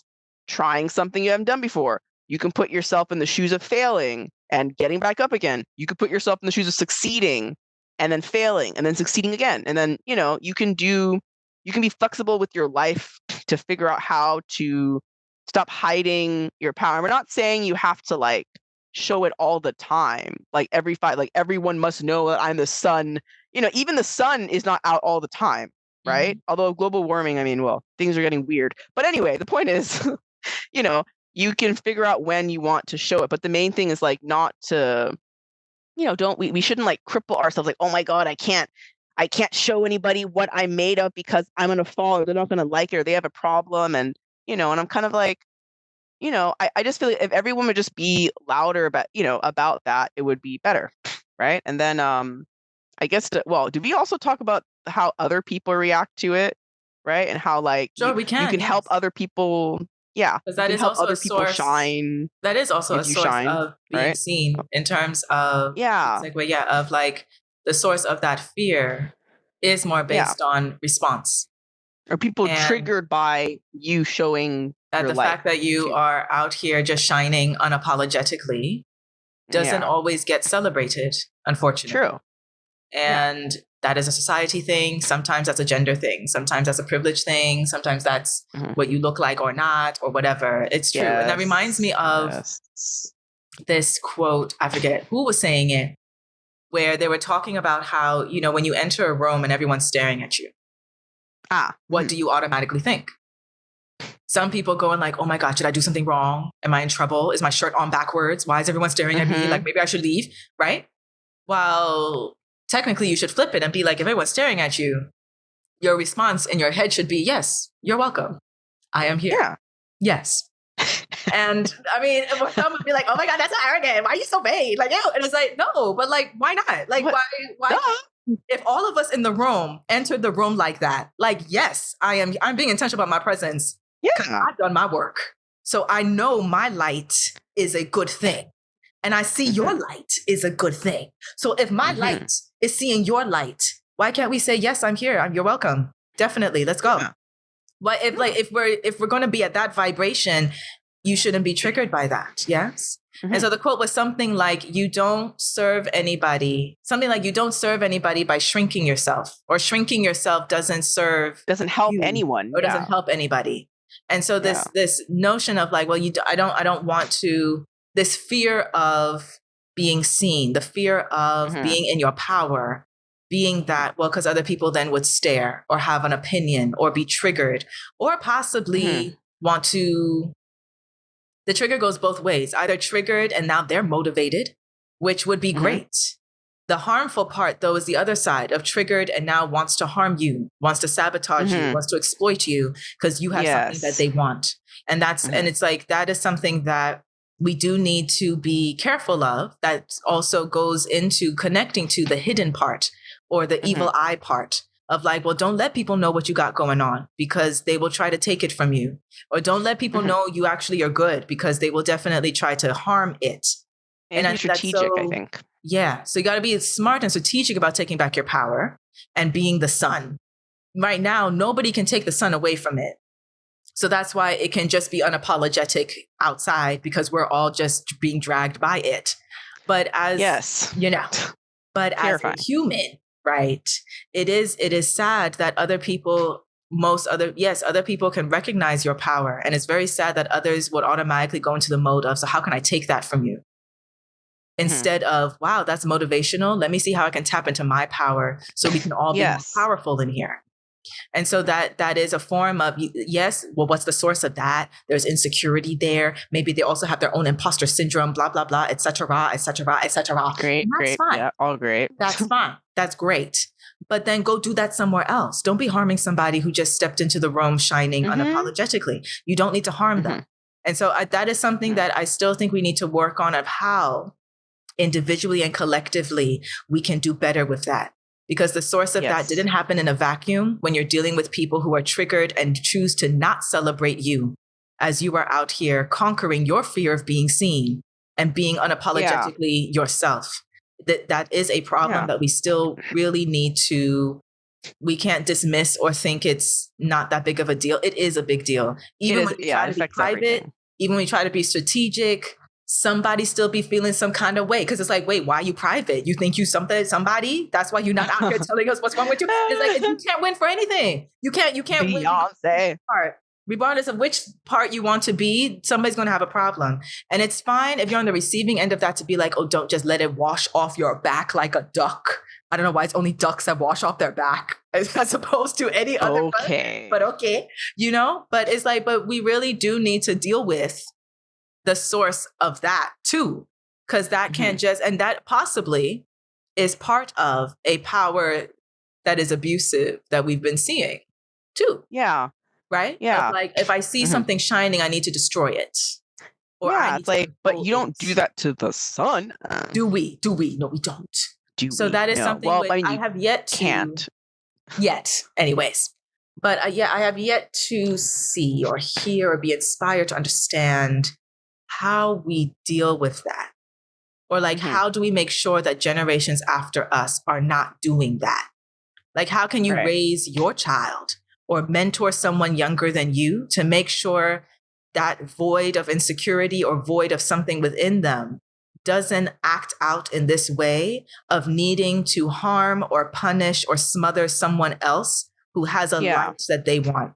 trying something you haven't done before. You can put yourself in the shoes of failing and getting back up again. You could put yourself in the shoes of succeeding and then failing and then succeeding again. And then, you can be flexible with your life to figure out how to stop hiding your power. And we're not saying you have to show it all the time. Every fight, everyone must know that I'm the sun. Even the sun is not out all the time, right? Although global warming, I mean, well, things are getting weird. But anyway, the point is, you can figure out when you want to show it. But the main thing is not to we shouldn't like cripple ourselves like, oh my God, I can't show anybody what I'm made of because I'm gonna fall or they're not gonna like it or they have a problem. And and I'm kind of like, I just feel like if everyone would just be louder about that, it would be better. Right. And then I guess did we also talk about how other people react to it? Right. And how like Sure, you we can, can help other people. Yeah. because You that can is help also other a people source. shine. That is also a if you source shine, of being right? seen in terms of Yeah. of like the source of that fear is more based on response. Are people And triggered by you showing that your the light? fact that you are out here just shining unapologetically doesn't always get celebrated, unfortunately. True. And that is a society thing. Sometimes that's a gender thing. Sometimes that's a privilege thing. Sometimes that's what you look like or not or whatever. It's true. And that reminds me of this quote. I forget who was saying it, where they were talking about how, when you enter a room and everyone's staring at you, what do you automatically think? Some people going like, oh my God, should I do something wrong? Am I in trouble? Is my shirt on backwards? Why is everyone staring at me? Like, maybe I should leave, right? Well, technically you should flip it and be like, if everyone's staring at you, your response in your head should be, yes, you're welcome. I am here. Yeah. Yes. And I mean, some would be like, oh my God, that's so arrogant. Why are you so vain? Like, ew. And it's like, no, but like, why not? Like, why? If all of us in the room entered the room like that, like, yes, I'm being intentional about my presence. Yeah. I've done my work. So I know my light is a good thing. And I see your light is a good thing. So if my light is seeing your light, why can't we say, yes, I'm here. You're welcome. Definitely. Let's go. Yeah. But if we're going to be at that vibration, you shouldn't be triggered by that. Yes. And so the quote was something like, you don't serve anybody by shrinking yourself, or shrinking yourself doesn't help anyone or doesn't help anybody. And so this notion of like, well, I don't want to, this fear of being seen, the fear of being in your power, being that, well, because other people then would stare or have an opinion or be triggered or possibly want to. The trigger goes both ways, either triggered and now they're motivated, which would be great. The harmful part, though, is the other side of triggered and now wants to harm you, wants to sabotage you, wants to exploit you because you have something that they want. And and it's like, that is something that we do need to be careful of. That also goes into connecting to the hidden part or the evil eye part of like, well, don't let people know what you got going on because they will try to take it from you. Or don't let people know you actually are good because they will definitely try to harm it. And be strategic, I think. Yeah. So you got to be smart and strategic about taking back your power and being the sun. Right now, nobody can take the sun away from it. So that's why it can just be unapologetic outside because we're all just being dragged by it. But as, but terrifying. As a human, right, it is sad that other people, other people can recognize your power. And it's very sad that others would automatically go into the mode of, so how can I take that from you? Instead of, wow, that's motivational. Let me see how I can tap into my power so we can all be more powerful in here. And so that is a form of, well, what's the source of that? There's insecurity there. Maybe they also have their own imposter syndrome, blah, blah, blah, et cetera, et cetera, et cetera. Great. Fine. Yeah, all great. That's fine. That's great. But then go do that somewhere else. Don't be harming somebody who just stepped into the room shining unapologetically. You don't need to harm them. And so that is something that I still think we need to work on, of how individually and collectively we can do better with that. Because the source of that didn't happen in a vacuum when you're dealing with people who are triggered and choose to not celebrate you as you are out here conquering your fear of being seen and being unapologetically yourself. That is a problem that we still really need to, we can't dismiss or think it's not that big of a deal. It is a big deal. Even when we try to be private, even when we try to be strategic, somebody still be feeling some kind of way. Because it's like, wait, why are you private? You think you somebody? That's why you're not out here telling us what's wrong with you? It's like, you can't win for anything. You can't Beyonce. win. Regardless of which part you want to be, somebody's going to have a problem. And it's fine if you're on the receiving end of that to be like, oh, don't just let it wash off your back like a duck. I don't know why it's only ducks that wash off their back as opposed to any other. Okay. But okay. But it's like, but we really do need to deal with the source of that too. because that can't just, and that possibly is part of a power that is abusive that we've been seeing too. Yeah. Right? Yeah. Of like, if I see something shining, I need to destroy it. Or I need it's to like, but you don't it. do that to the sun. Do we? No, we don't. So that is something well, which I mean, I have yet to can't. yet, anyways. But I have yet to see or hear or be inspired to understand how we deal with that. Or like, how do we make sure that generations after us are not doing that? Like, how can you raise your child or mentor someone younger than you to make sure that void of insecurity or void of something within them doesn't act out in this way of needing to harm or punish or smother someone else who has a life that they want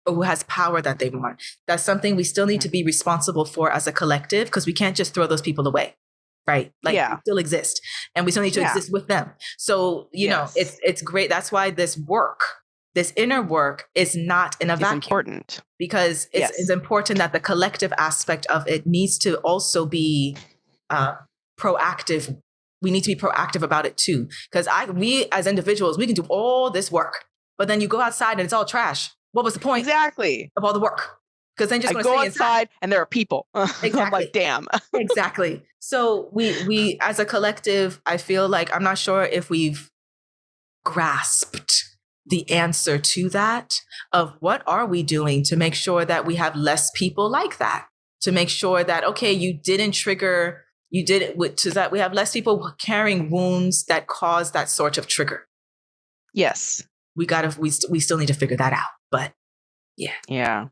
or who has power that they want? That's something we still need to be responsible for as a collective, because we can't just throw those people away. Right? Like, they still exist, and we still need to exist with them. So, you know, it's great. That's why this inner work is not in a vacuum. It's important because it's important that the collective aspect of it needs to also be proactive. We need to be proactive about it too, because we as individuals, we can do all this work, but then you go outside and it's all trash. What was the point? Exactly. Of all the work? Because then just I go outside and there are people. Exactly. I'm like, damn. Exactly. So we as a collective, I feel like, I'm not sure if we've grasped the answer to that, of what are we doing to make sure that we have less people like that, to make sure that, okay, so that we have less people carrying wounds that cause that sort of trigger. Yes. We still need to figure that out. But yeah.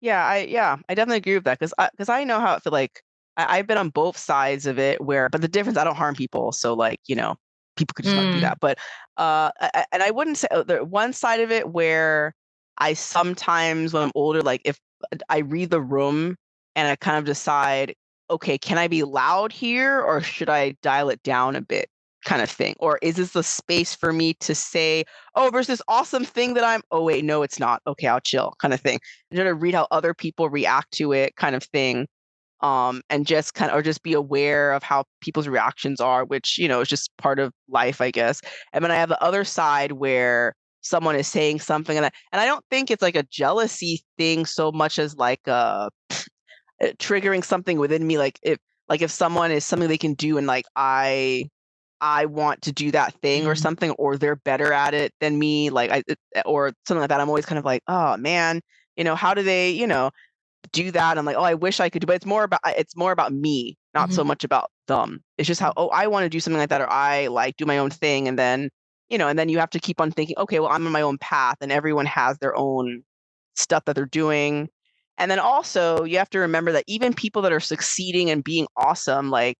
Yeah, I definitely agree with that, because I know how it feels. Like, I've been on both sides of it, but the difference, I don't harm people, so like, you know, people could just not do that. But and I wouldn't say the one side of it where I sometimes, when I'm older, like if I read the room and I kind of decide, okay, can I be loud here or should I dial it down a bit? Kind of thing. Or is this the space for me to say, oh, there's this awesome thing that oh wait, no, it's not. Okay, I'll chill, kind of thing. And to read how other people react to it, kind of thing. And just just be aware of how people's reactions are, which, you know, is just part of life, I guess. And then I have the other side where someone is saying something, and I don't think it's like a jealousy thing so much as like triggering something within me. Like if someone is something they can do, and like I want to do that thing or something, or they're better at it than me, like or something like that. I'm always kind of like, oh man, you know, how do they, you know, do that? I'm like, oh, I wish I could do, but it's more about me, not so much about them. It's just how, oh, I want to do something like that, or I like do my own thing, and then, you know, and then you have to keep on thinking, okay, well, I'm on my own path, and everyone has their own stuff that they're doing. And then also you have to remember that even people that are succeeding and being awesome, like,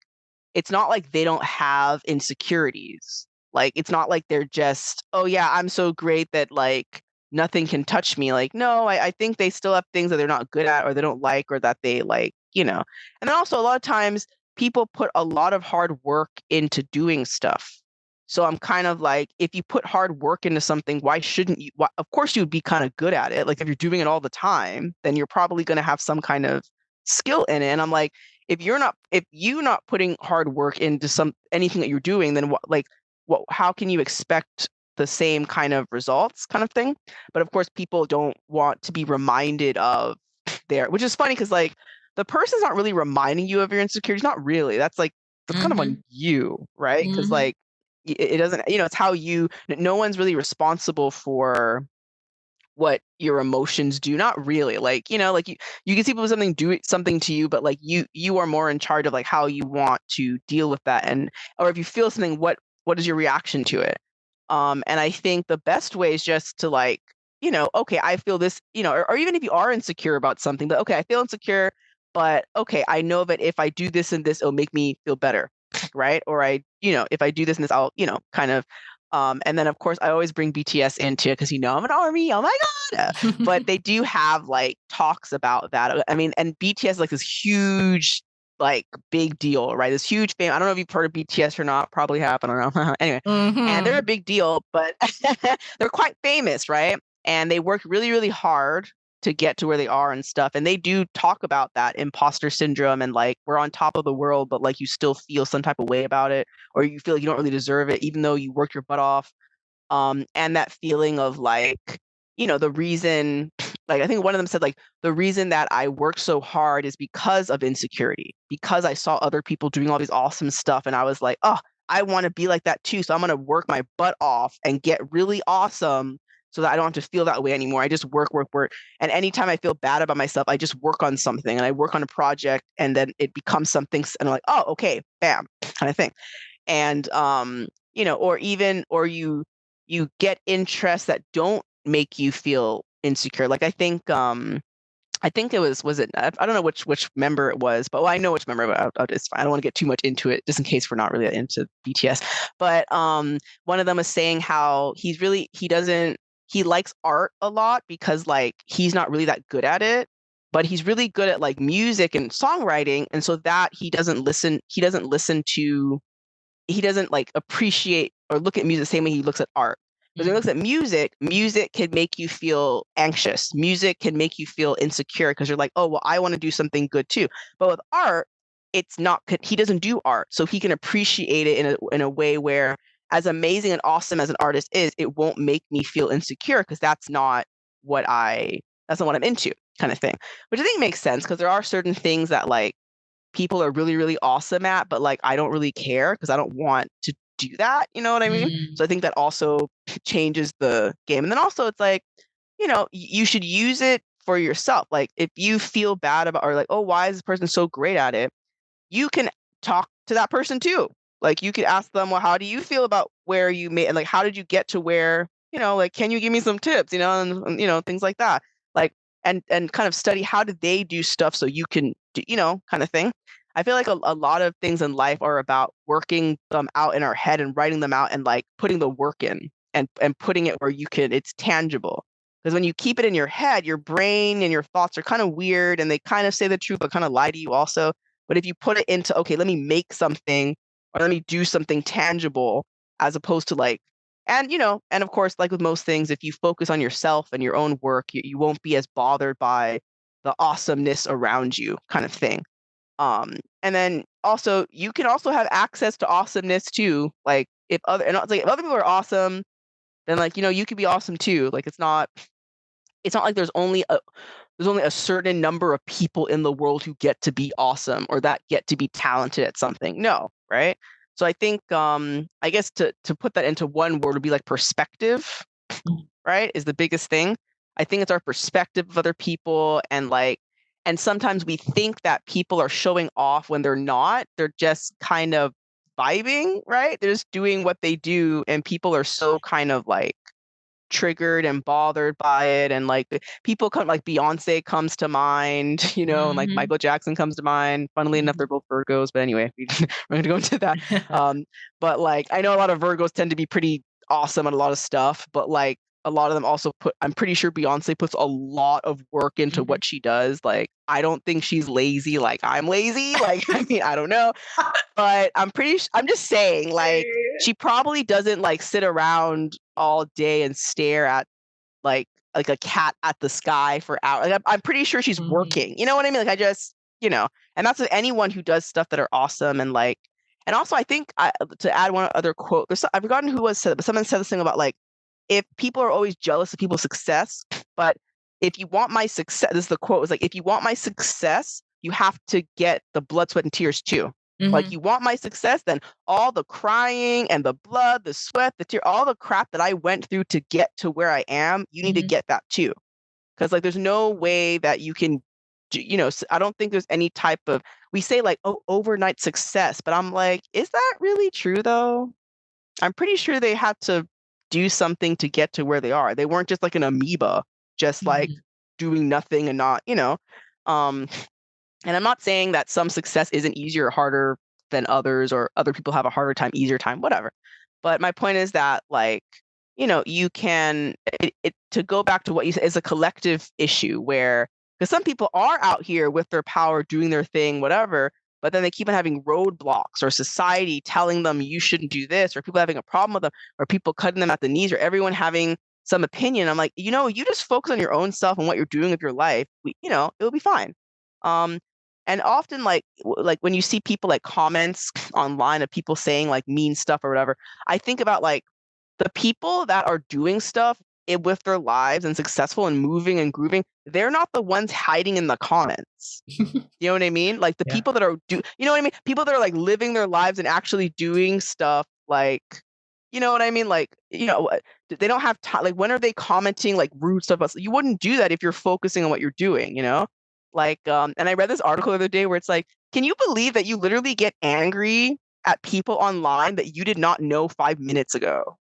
it's not like they don't have insecurities. Like, it's not like they're just, oh yeah, I'm so great that like nothing can touch me. Like, no, I think they still have things that they're not good at, or they don't like, or that they like, you know. And then also a lot of times people put a lot of hard work into doing stuff. So I'm kind of like, if you put hard work into something, why shouldn't you? Of course you would be kind of good at it. Like, if you're doing it all the time, then you're probably going to have some kind of skill in it. And I'm like, if you're not putting hard work into anything that you're doing, then how can you expect the same kind of results, kind of thing? But of course, people don't want to be reminded of which is funny, because like the person's not really reminding you of your insecurities. Not really. That's kind of on you, right? Because like it doesn't, you know, it's how no one's really responsible for what your emotions do. Not really. Like, you know, like you can see people do something to you, but like you are more in charge of like how you want to deal with that. Or if you feel something, what is your reaction to it? And I think the best way is just to like, you know, okay, I feel this, you know, or even if you are insecure about something, but okay, I feel insecure, but okay, I know that if I do this and this, it'll make me feel better, right? Or you know, if I do this and this, I'll, you know, kind of. And then of course I always bring BTS into it, because you know I'm an army. Oh my god! But they do have like talks about that. I mean, and BTS is like this huge, like big deal, right? This huge fame. I don't know if you've heard of BTS or not. Probably have. I don't know. Anyway, and they're a big deal, but they're quite famous, right? And they work really, really hard to get to where they are and stuff. And they do talk about that imposter syndrome and like we're on top of the world, but like you still feel some type of way about it, or you feel like you don't really deserve it, even though you worked your butt off. And that feeling of like, the reason, like I think one of them said like the reason that I worked so hard is because of insecurity, because I saw other people doing all these awesome stuff, and I was like, oh, I want to be like that too. So I'm going to work my butt off and get really awesome so that I don't have to feel that way anymore. I just work, work, work. And anytime I feel bad about myself, I just work on something and I work on a project and then it becomes something and I'm like, oh, okay, bam, kind of thing. And, or you get interests that don't make you feel insecure. Like I think it was it, I don't know which member it was, but well, I know which member, but it's fine. I don't want to get too much into it just in case we're not really into BTS. But one of them was saying how he likes art a lot because like he's not really that good at it, but he's really good at like music and songwriting, and so that he doesn't like appreciate or look at music the same way he looks at art. Because when he looks at music, music can make you feel anxious. Music can make you feel insecure because you're like, oh, well, I want to do something good too. But with art, it's not, he doesn't do art. So he can appreciate it in a way where, as amazing and awesome as an artist is, it won't make me feel insecure because that's not what I'm into, kind of thing. Which I think makes sense because there are certain things that like people are really, really awesome at, but like I don't really care because I don't want to do that. You know what I mean? So I think that also changes the game. And then also it's like, you should use it for yourself. Like if you feel bad about, or like, oh, why is this person so great at it? You can talk to that person too. Like you could ask them, well, how do you feel about where you made, and like, how did you get to where, like, can you give me some tips, and things like that. Like, and kind of study how did they do stuff so you can do, kind of thing. I feel like a lot of things in life are about working them out in our head and writing them out and like putting the work in and putting it where it's tangible. Because when you keep it in your head, your brain and your thoughts are kind of weird and they kind of say the truth, but kind of lie to you also. But if you put it into, okay, let me make something or let me do something tangible as opposed to like, and, and of course, like with most things, if you focus on yourself and your own work, you won't be as bothered by the awesomeness around you kind of thing. And then also you can also have access to awesomeness too. Like if other people are awesome, then like, you could be awesome too. Like it's not like there's only a certain number of people in the world who get to be awesome or that get to be talented at something. No, right? So I think I guess to put that into one word would be like perspective, right? Is the biggest thing. I think it's our perspective of other people and sometimes we think that people are showing off when they're not. They're just kind of vibing, right? They're just doing what they do and people are so kind of like triggered and bothered by it, and like people come, like Beyonce comes to mind, and like Michael Jackson comes to mind. Funnily enough, they're both Virgos, but anyway, we're going to go into that. But like I know a lot of Virgos tend to be pretty awesome at a lot of stuff, but like a lot of them also I'm pretty sure Beyonce puts a lot of work into what she does. Like I don't think she's lazy like I'm lazy. Like I mean, I don't know, but I'm just saying, like she probably doesn't like sit around all day and stare at like a cat at the sky for hours. Like I'm pretty sure she's working. You know what I mean? Like I just, and that's with anyone who does stuff that are awesome and like, and also I think to add one other quote, I've forgotten who said it, but someone said this thing about like, if people are always jealous of people's success, but if you want my success, this is the quote, was like, if you want my success, you have to get the blood, sweat, and tears too. Like you want my success, then all the crying and the blood, the sweat, the tear, all the crap that I went through to get to where I am, you need to get that too. Because like there's no way that you can, I don't think there's any type of, we say like, oh, overnight success, but I'm like, is that really true though? I'm pretty sure they had to do something to get to where they are. They weren't just like an amoeba, just like doing nothing and not, and I'm not saying that some success isn't easier or harder than others, or other people have a harder time, easier time, whatever. But my point is that, like, you can, to go back to what you said, is a collective issue where, because some people are out here with their power, doing their thing, whatever, but then they keep on having roadblocks, or society telling them you shouldn't do this, or people having a problem with them, or people cutting them at the knees, or everyone having some opinion. I'm like, you just focus on your own stuff and what you're doing with your life. It'll be fine. And often like when you see people like comments online of people saying like mean stuff or whatever, I think about like the people that are doing stuff with their lives and successful and moving and grooving. They're not the ones hiding in the comments. You know what I mean? Like the people that are you know what I mean? People that are like living their lives and actually doing stuff like, you know what I mean? Like, they don't have time. Like, when are they commenting like rude stuff? You wouldn't do that if you're focusing on what you're doing, Like, and I read this article the other day where it's like, can you believe that you literally get angry at people online that you did not know 5 minutes ago?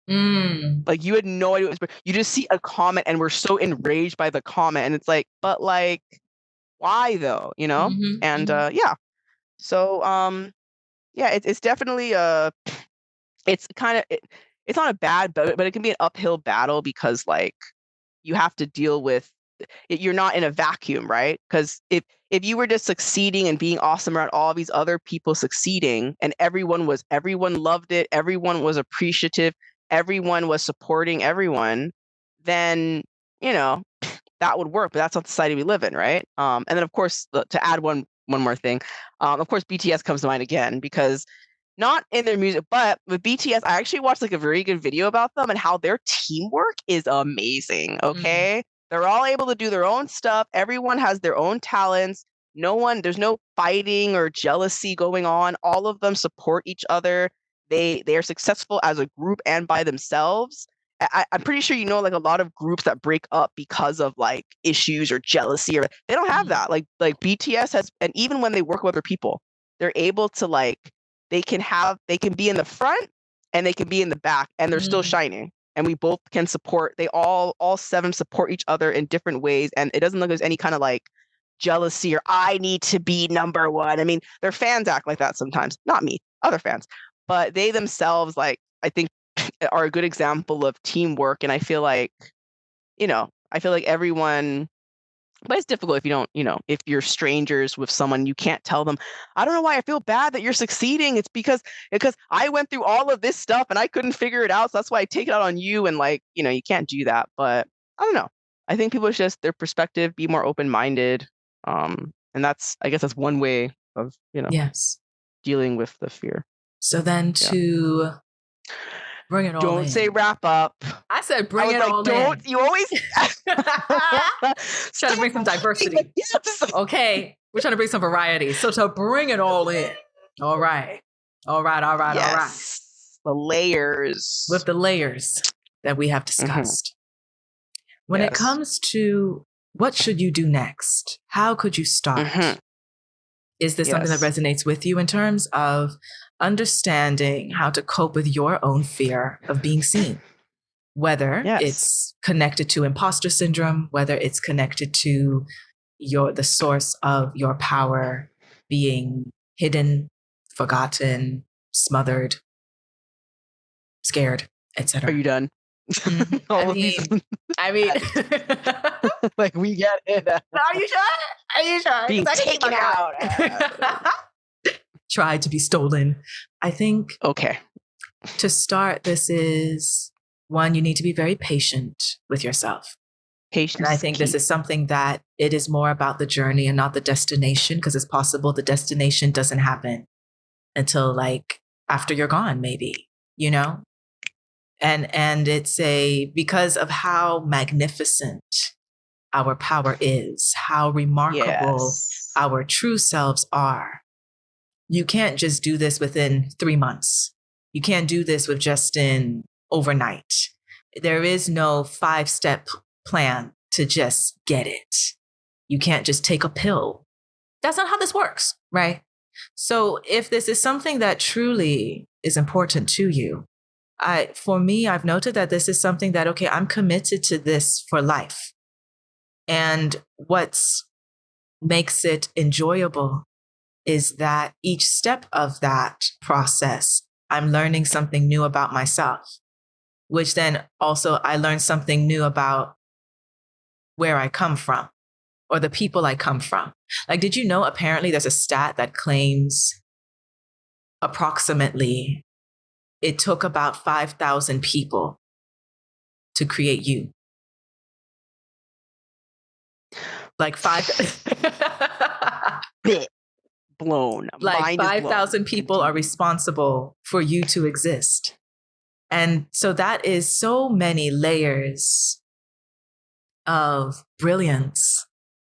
Like, you had no idea you just see a comment and we're so enraged by the comment, and it's like, but like, why though? And yeah. So yeah, it's definitely it's kind of it's not a bad but it can be an uphill battle because like you have to deal with it. You're not in a vacuum, right? Because if you were just succeeding and being awesome around all these other people succeeding and everyone loved it, everyone was appreciative, everyone was supporting everyone, then that would work. But that's not the society we live in, right? And then of course, to add one more thing, of course BTS comes to mind again, because not in their music, but with BTS, I actually watched like a very good video about them and how their teamwork is amazing. Okay. They're all able to do their own stuff. Everyone has their own talents. There's no fighting or jealousy going on. All of them support each other. They are successful as a group and by themselves. I'm pretty sure like a lot of groups that break up because of like issues or jealousy, or they don't have that. Like BTS has, and even when they work with other people, they're able to like, they can be in the front and they can be in the back and they're still shining. And we both can support, they all 7 support each other in different ways. And it doesn't look like there's any kind of like jealousy or I need to be number one. I mean, their fans act like that sometimes, not me, other fans, but they themselves, like, I think are a good example of teamwork. And I feel like everyone, but it's difficult if you don't, if you're strangers with someone, you can't tell them, I don't know why I feel bad that you're succeeding. It's because I went through all of this stuff and I couldn't figure it out. So that's why I take it out on you. And like, you can't do that. But I don't know. I think people should just, their perspective, be more open-minded. And I guess that's one way of, yes, dealing with the fear. So then to bring it all Don't in. say wrap up. I said bring it all don't, in. You always trying to bring some diversity. Yes. Okay. We're trying to bring some variety. So to bring it all in. All right. Yes. The layers. With the layers that we have discussed. When it comes to what should you do next? How could you start? Is this something that resonates with you in terms of understanding how to cope with your own fear of being seen? Whether it's connected to imposter syndrome, whether it's connected to the source of your power being hidden, forgotten, smothered, scared, etc. Are you done? I mean, like, we get it. Are you sure? Are you sure? Being taken out. Tried to be stolen. I think. Okay. To start, this is one, you need to be very patient with yourself. Patience. And I think this is something that it is more about the journey and not the destination, because it's possible the destination doesn't happen until like after you're gone, maybe, And it's because of how magnificent our power is, how remarkable our true selves are. You can't just do this within 3 months. You can't do this with just in overnight. There is no 5-step plan to just get it. You can't just take a pill. That's not how this works, right? So if this is something that truly is important to you, for me, I've noted that this is something that, okay, I'm committed to this for life. And what makes it enjoyable is that each step of that process, I'm learning something new about myself, which then also I learn something new about where I come from or the people I come from. Like, did you know apparently there's a stat that claims approximately it took about 5,000 people to create you. Like blown. like Mind is blown. 5,000 people are responsible for you to exist. And so that is so many layers of brilliance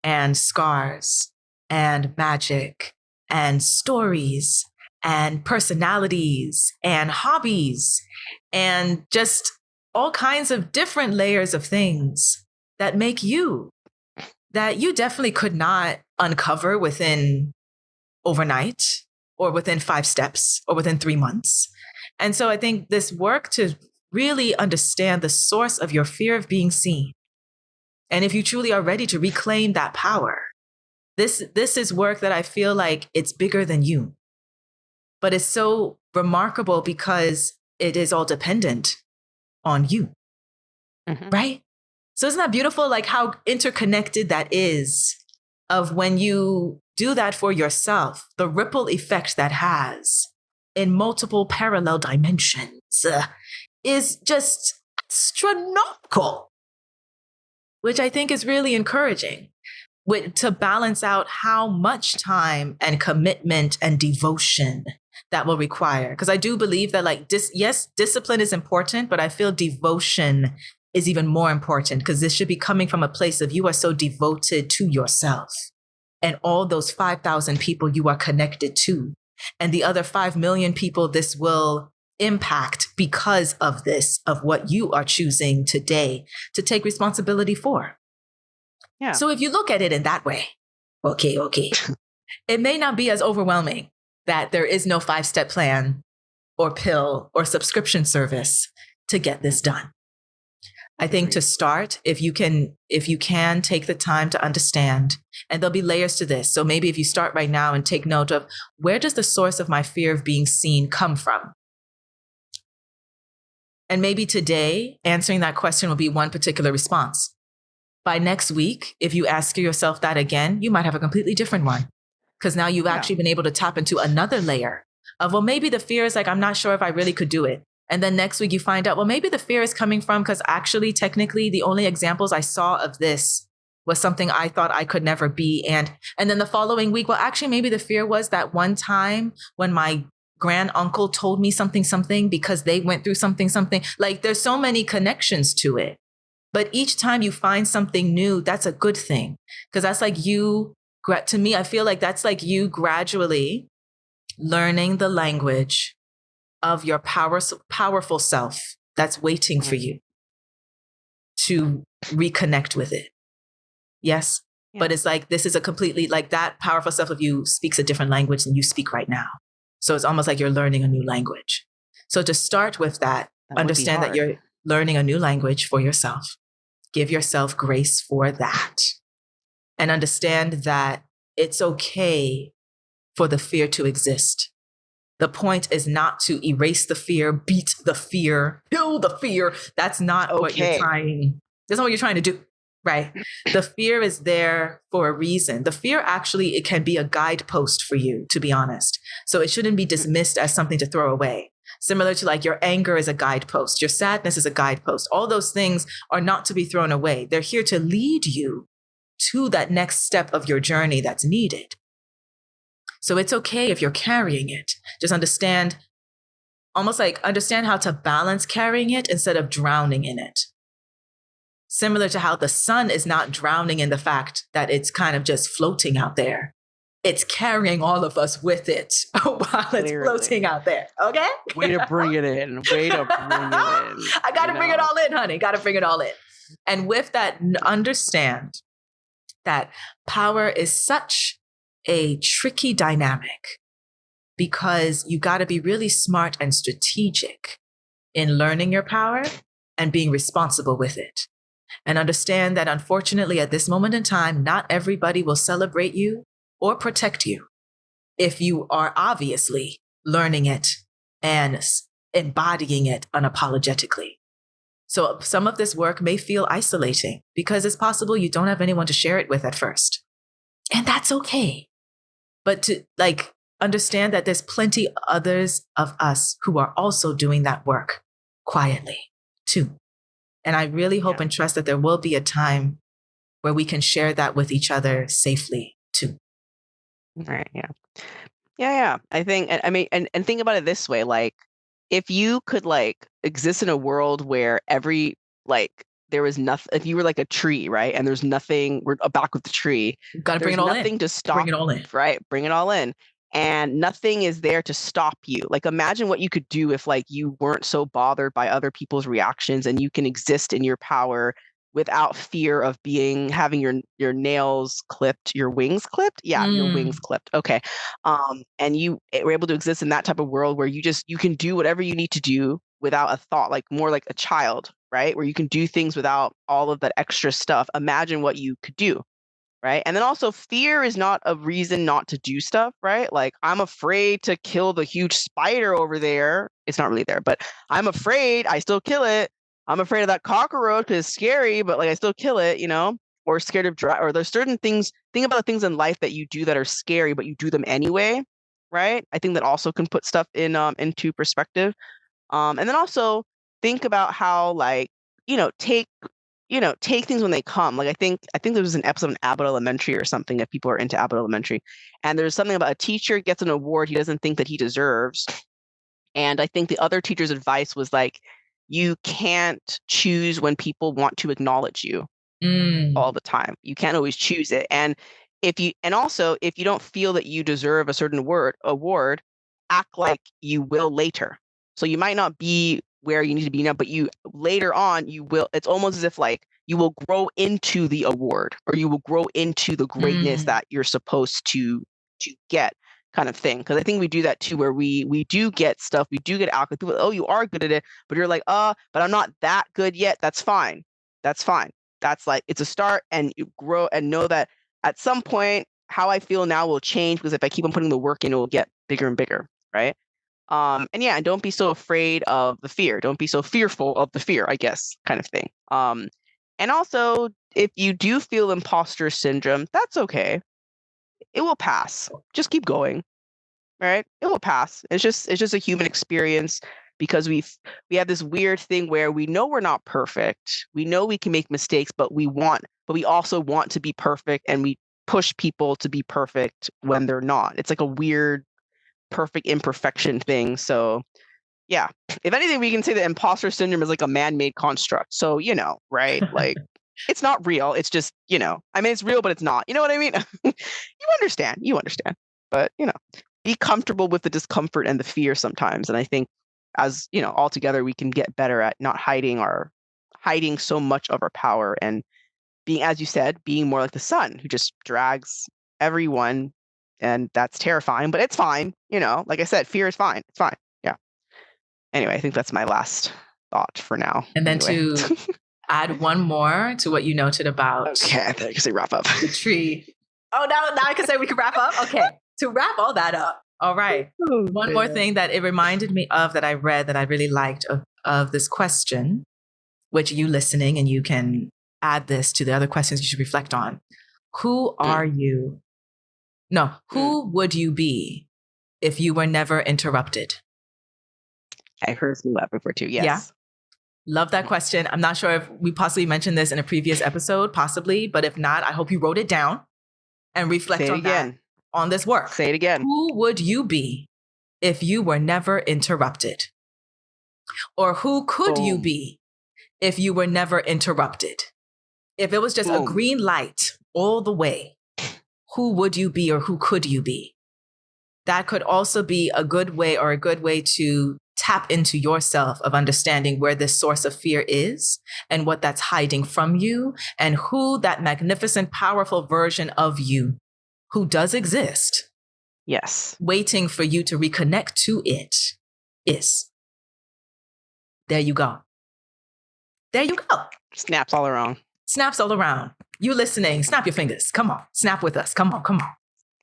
and scars and magic and stories and personalities and hobbies and just all kinds of different layers of things that make you, that you definitely could not uncover within overnight or within 5 steps or within 3 months. And so I think this work to really understand the source of your fear of being seen, and if you truly are ready to reclaim that power, this is work that I feel like it's bigger than you. But it's so remarkable because it is all dependent on you, right? So isn't that beautiful? Like how interconnected that is, of when you do that for yourself, the ripple effect that has in multiple parallel dimensions is just astronomical, which I think is really encouraging to balance out how much time and commitment and devotion that will require. Because I do believe that, like, yes, discipline is important, but I feel devotion is even more important, because this should be coming from a place of you are so devoted to yourself and all those 5,000 people you are connected to, and the other 5 million people this will impact because of this, of what you are choosing today to take responsibility for. Yeah. So if you look at it in that way, okay, it may not be as overwhelming that there is no 5-step plan or pill or subscription service to get this done. I think to start, if you can take the time to understand, and there'll be layers to this. So maybe if you start right now and take note of, where does the source of my fear of being seen come from? And maybe today, answering that question will be one particular response. By next week, if you ask yourself that again, you might have a completely different one, because now you've actually been able to tap into another layer of, well, maybe the fear is like, I'm not sure if I really could do it. And then next week you find out, well, maybe the fear is coming from, because actually, technically, the only examples I saw of this was something I thought I could never be. And then the following week, well, actually, maybe the fear was that one time when my granduncle told me something because they went through something. Like, there's so many connections to it. But each time you find something new, that's a good thing. Because that's like you, to me, I feel like that's like you gradually learning the language of your powerful self that's waiting for you to reconnect with it. Yes? Yeah. But it's like, this is a completely, like, that powerful self of you speaks a different language than you speak right now. So it's almost like you're learning a new language. So to start with that understand that you're learning a new language for yourself. Give yourself grace for that. And understand that it's okay for the fear to exist. The point is not to erase the fear, beat the fear, kill the fear. That's not what you're trying. That's not what you're trying to do, right? The fear is there for a reason. The fear actually, it can be a guidepost for you, to be honest. So it shouldn't be dismissed as something to throw away. Similar to, like, your anger is a guidepost, your sadness is a guidepost. All those things are not to be thrown away. They're here to lead you to that next step of your journey that's needed. So it's okay if you're carrying it. Just understand how to balance carrying it instead of drowning in it. Similar to how the sun is not drowning in the fact that it's kind of just floating out there. It's carrying all of us with it while it's floating out there. Okay? Way to bring it in. I got to bring it all in, honey. Got to bring it all in. And with that, understand that power is such a tricky dynamic, because you got to be really smart and strategic in learning your power and being responsible with it. And understand that, unfortunately, at this moment in time, not everybody will celebrate you or protect you if you are obviously learning it and embodying it unapologetically. So some of this work may feel isolating because it's possible you don't have anyone to share it with at first. And that's okay. But to, like, understand that there's plenty others of us who are also doing that work quietly too. And I really hope and trust that there will be a time where we can share that with each other safely too. Right. Yeah. Yeah. I think, and think about it this way, like, if you could like exist in a world where there was nothing, if you were like a tree, right? And there's nothing, we're back with the tree. Got to bring it all in. Nothing to stop. Bring it all in. Right. Bring it all in. And nothing is there to stop you. Like, imagine what you could do if like you weren't so bothered by other people's reactions and you can exist in your power without fear of having your nails clipped, your wings clipped. Yeah, your wings clipped. Okay. And you were able to exist in that type of world where you can do whatever you need to do without a thought, like more like a child, right? Where you can do things without all of that extra stuff. Imagine what you could do. Right. And then also, fear is not a reason not to do stuff, right? Like, I'm afraid to kill the huge spider over there. It's not really there, but I'm afraid, I still kill it. I'm afraid of that cockroach because it's scary, but like I still kill it, or scared of or there's certain things. Think about the things in life that you do that are scary, but you do them anyway. Right. I think that also can put stuff into perspective. And then also think about how, like, take things when they come. Like, I think there was an episode in Abbott Elementary or something, if people are into Abbott Elementary, and there's something about a teacher gets an award he doesn't think that he deserves. And I think the other teacher's advice was like, you can't choose when people want to acknowledge you all the time. You can't always choose it. And if you don't feel that you deserve a certain award, act like you will later. So you might not be where you need to be now, but you later on you will. It's almost as if like you will grow into the award, or you will grow into the greatness that you're supposed to get, kind of thing. Because I think we do that too, where we do get stuff, we do get alcohol. People, oh, you are good at it, but you're like, but I'm not that good yet. That's fine. That's fine. That's like, it's a start, and you grow and know that at some point, how I feel now will change, because if I keep on putting the work in, it will get bigger and bigger, right? And don't be so afraid of the fear. Don't be so fearful of the fear, I guess, kind of thing. And also, if you do feel imposter syndrome, that's okay. It will pass. Just keep going, right? It will pass. It's just a human experience, because we have this weird thing where we know we're not perfect. We know we can make mistakes, but we also want to be perfect, and we push people to be perfect when they're not. It's like a weird perfect imperfection thing. So yeah, if anything, we can say that imposter syndrome is like a man-made construct. So, right? Like, it's not real. It's just, it's real, but it's not. You know what I mean? You understand. But, be comfortable with the discomfort and the fear sometimes. And I think, as, all together, we can get better at not hiding so much of our power, and being, as you said, being more like the sun, who just drags everyone. And that's terrifying, but it's fine. Like I said, fear is fine. It's fine. Yeah. Anyway, I think that's my last thought for now. And then to add one more to what you noted about. Okay, I think I can say wrap up. The tree. Oh, now I can say we can wrap up? Okay. To wrap all that up. All right. One more thing that it reminded me of, that I read, that I really liked, of this question, which you listening, and you can add this to the other questions you should reflect on. Who are you? No, who would you be if you were never interrupted? I've heard some of that before too, yes. Yeah. Love that question. I'm not sure if we possibly mentioned this in a previous episode, possibly, but if not, I hope you wrote it down and reflect on that, on this work. Say it again. Who would you be if you were never interrupted? Or who could you be if you were never interrupted? If it was just a green light all the way, who would you be, or who could you be? That could also be a good way to tap into yourself, of understanding where this source of fear is and what that's hiding from you, and who that magnificent, powerful version of you who does exist. Yes. Waiting for you to reconnect to it is. There you go. There you go. Snaps all around. Snaps all around. You listening, snap your fingers. Come on, snap with us. Come on.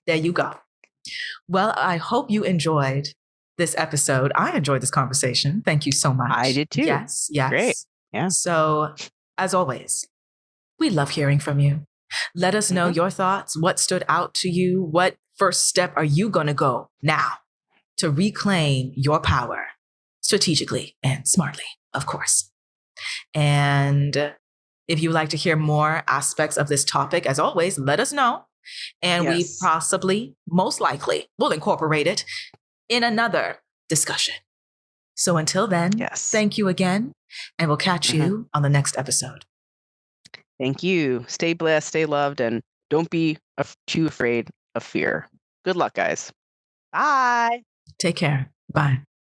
There you go. Well, I hope you enjoyed this episode. I enjoyed this conversation. Thank you so much. I did too. Yes. Great. Yeah. So, as always, we love hearing from you. Let us know your thoughts. What stood out to you? What first step are you going to go now to reclaim your power strategically and smartly, of course? And if you would like to hear more aspects of this topic, as always, let us know. And we Yes. possibly, most likely, will incorporate it in another discussion. So until then, Yes. thank you again, and we'll catch you on the next episode. Thank you. Stay blessed, stay loved, and don't be too afraid of fear. Good luck, guys. Bye. Take care. Bye.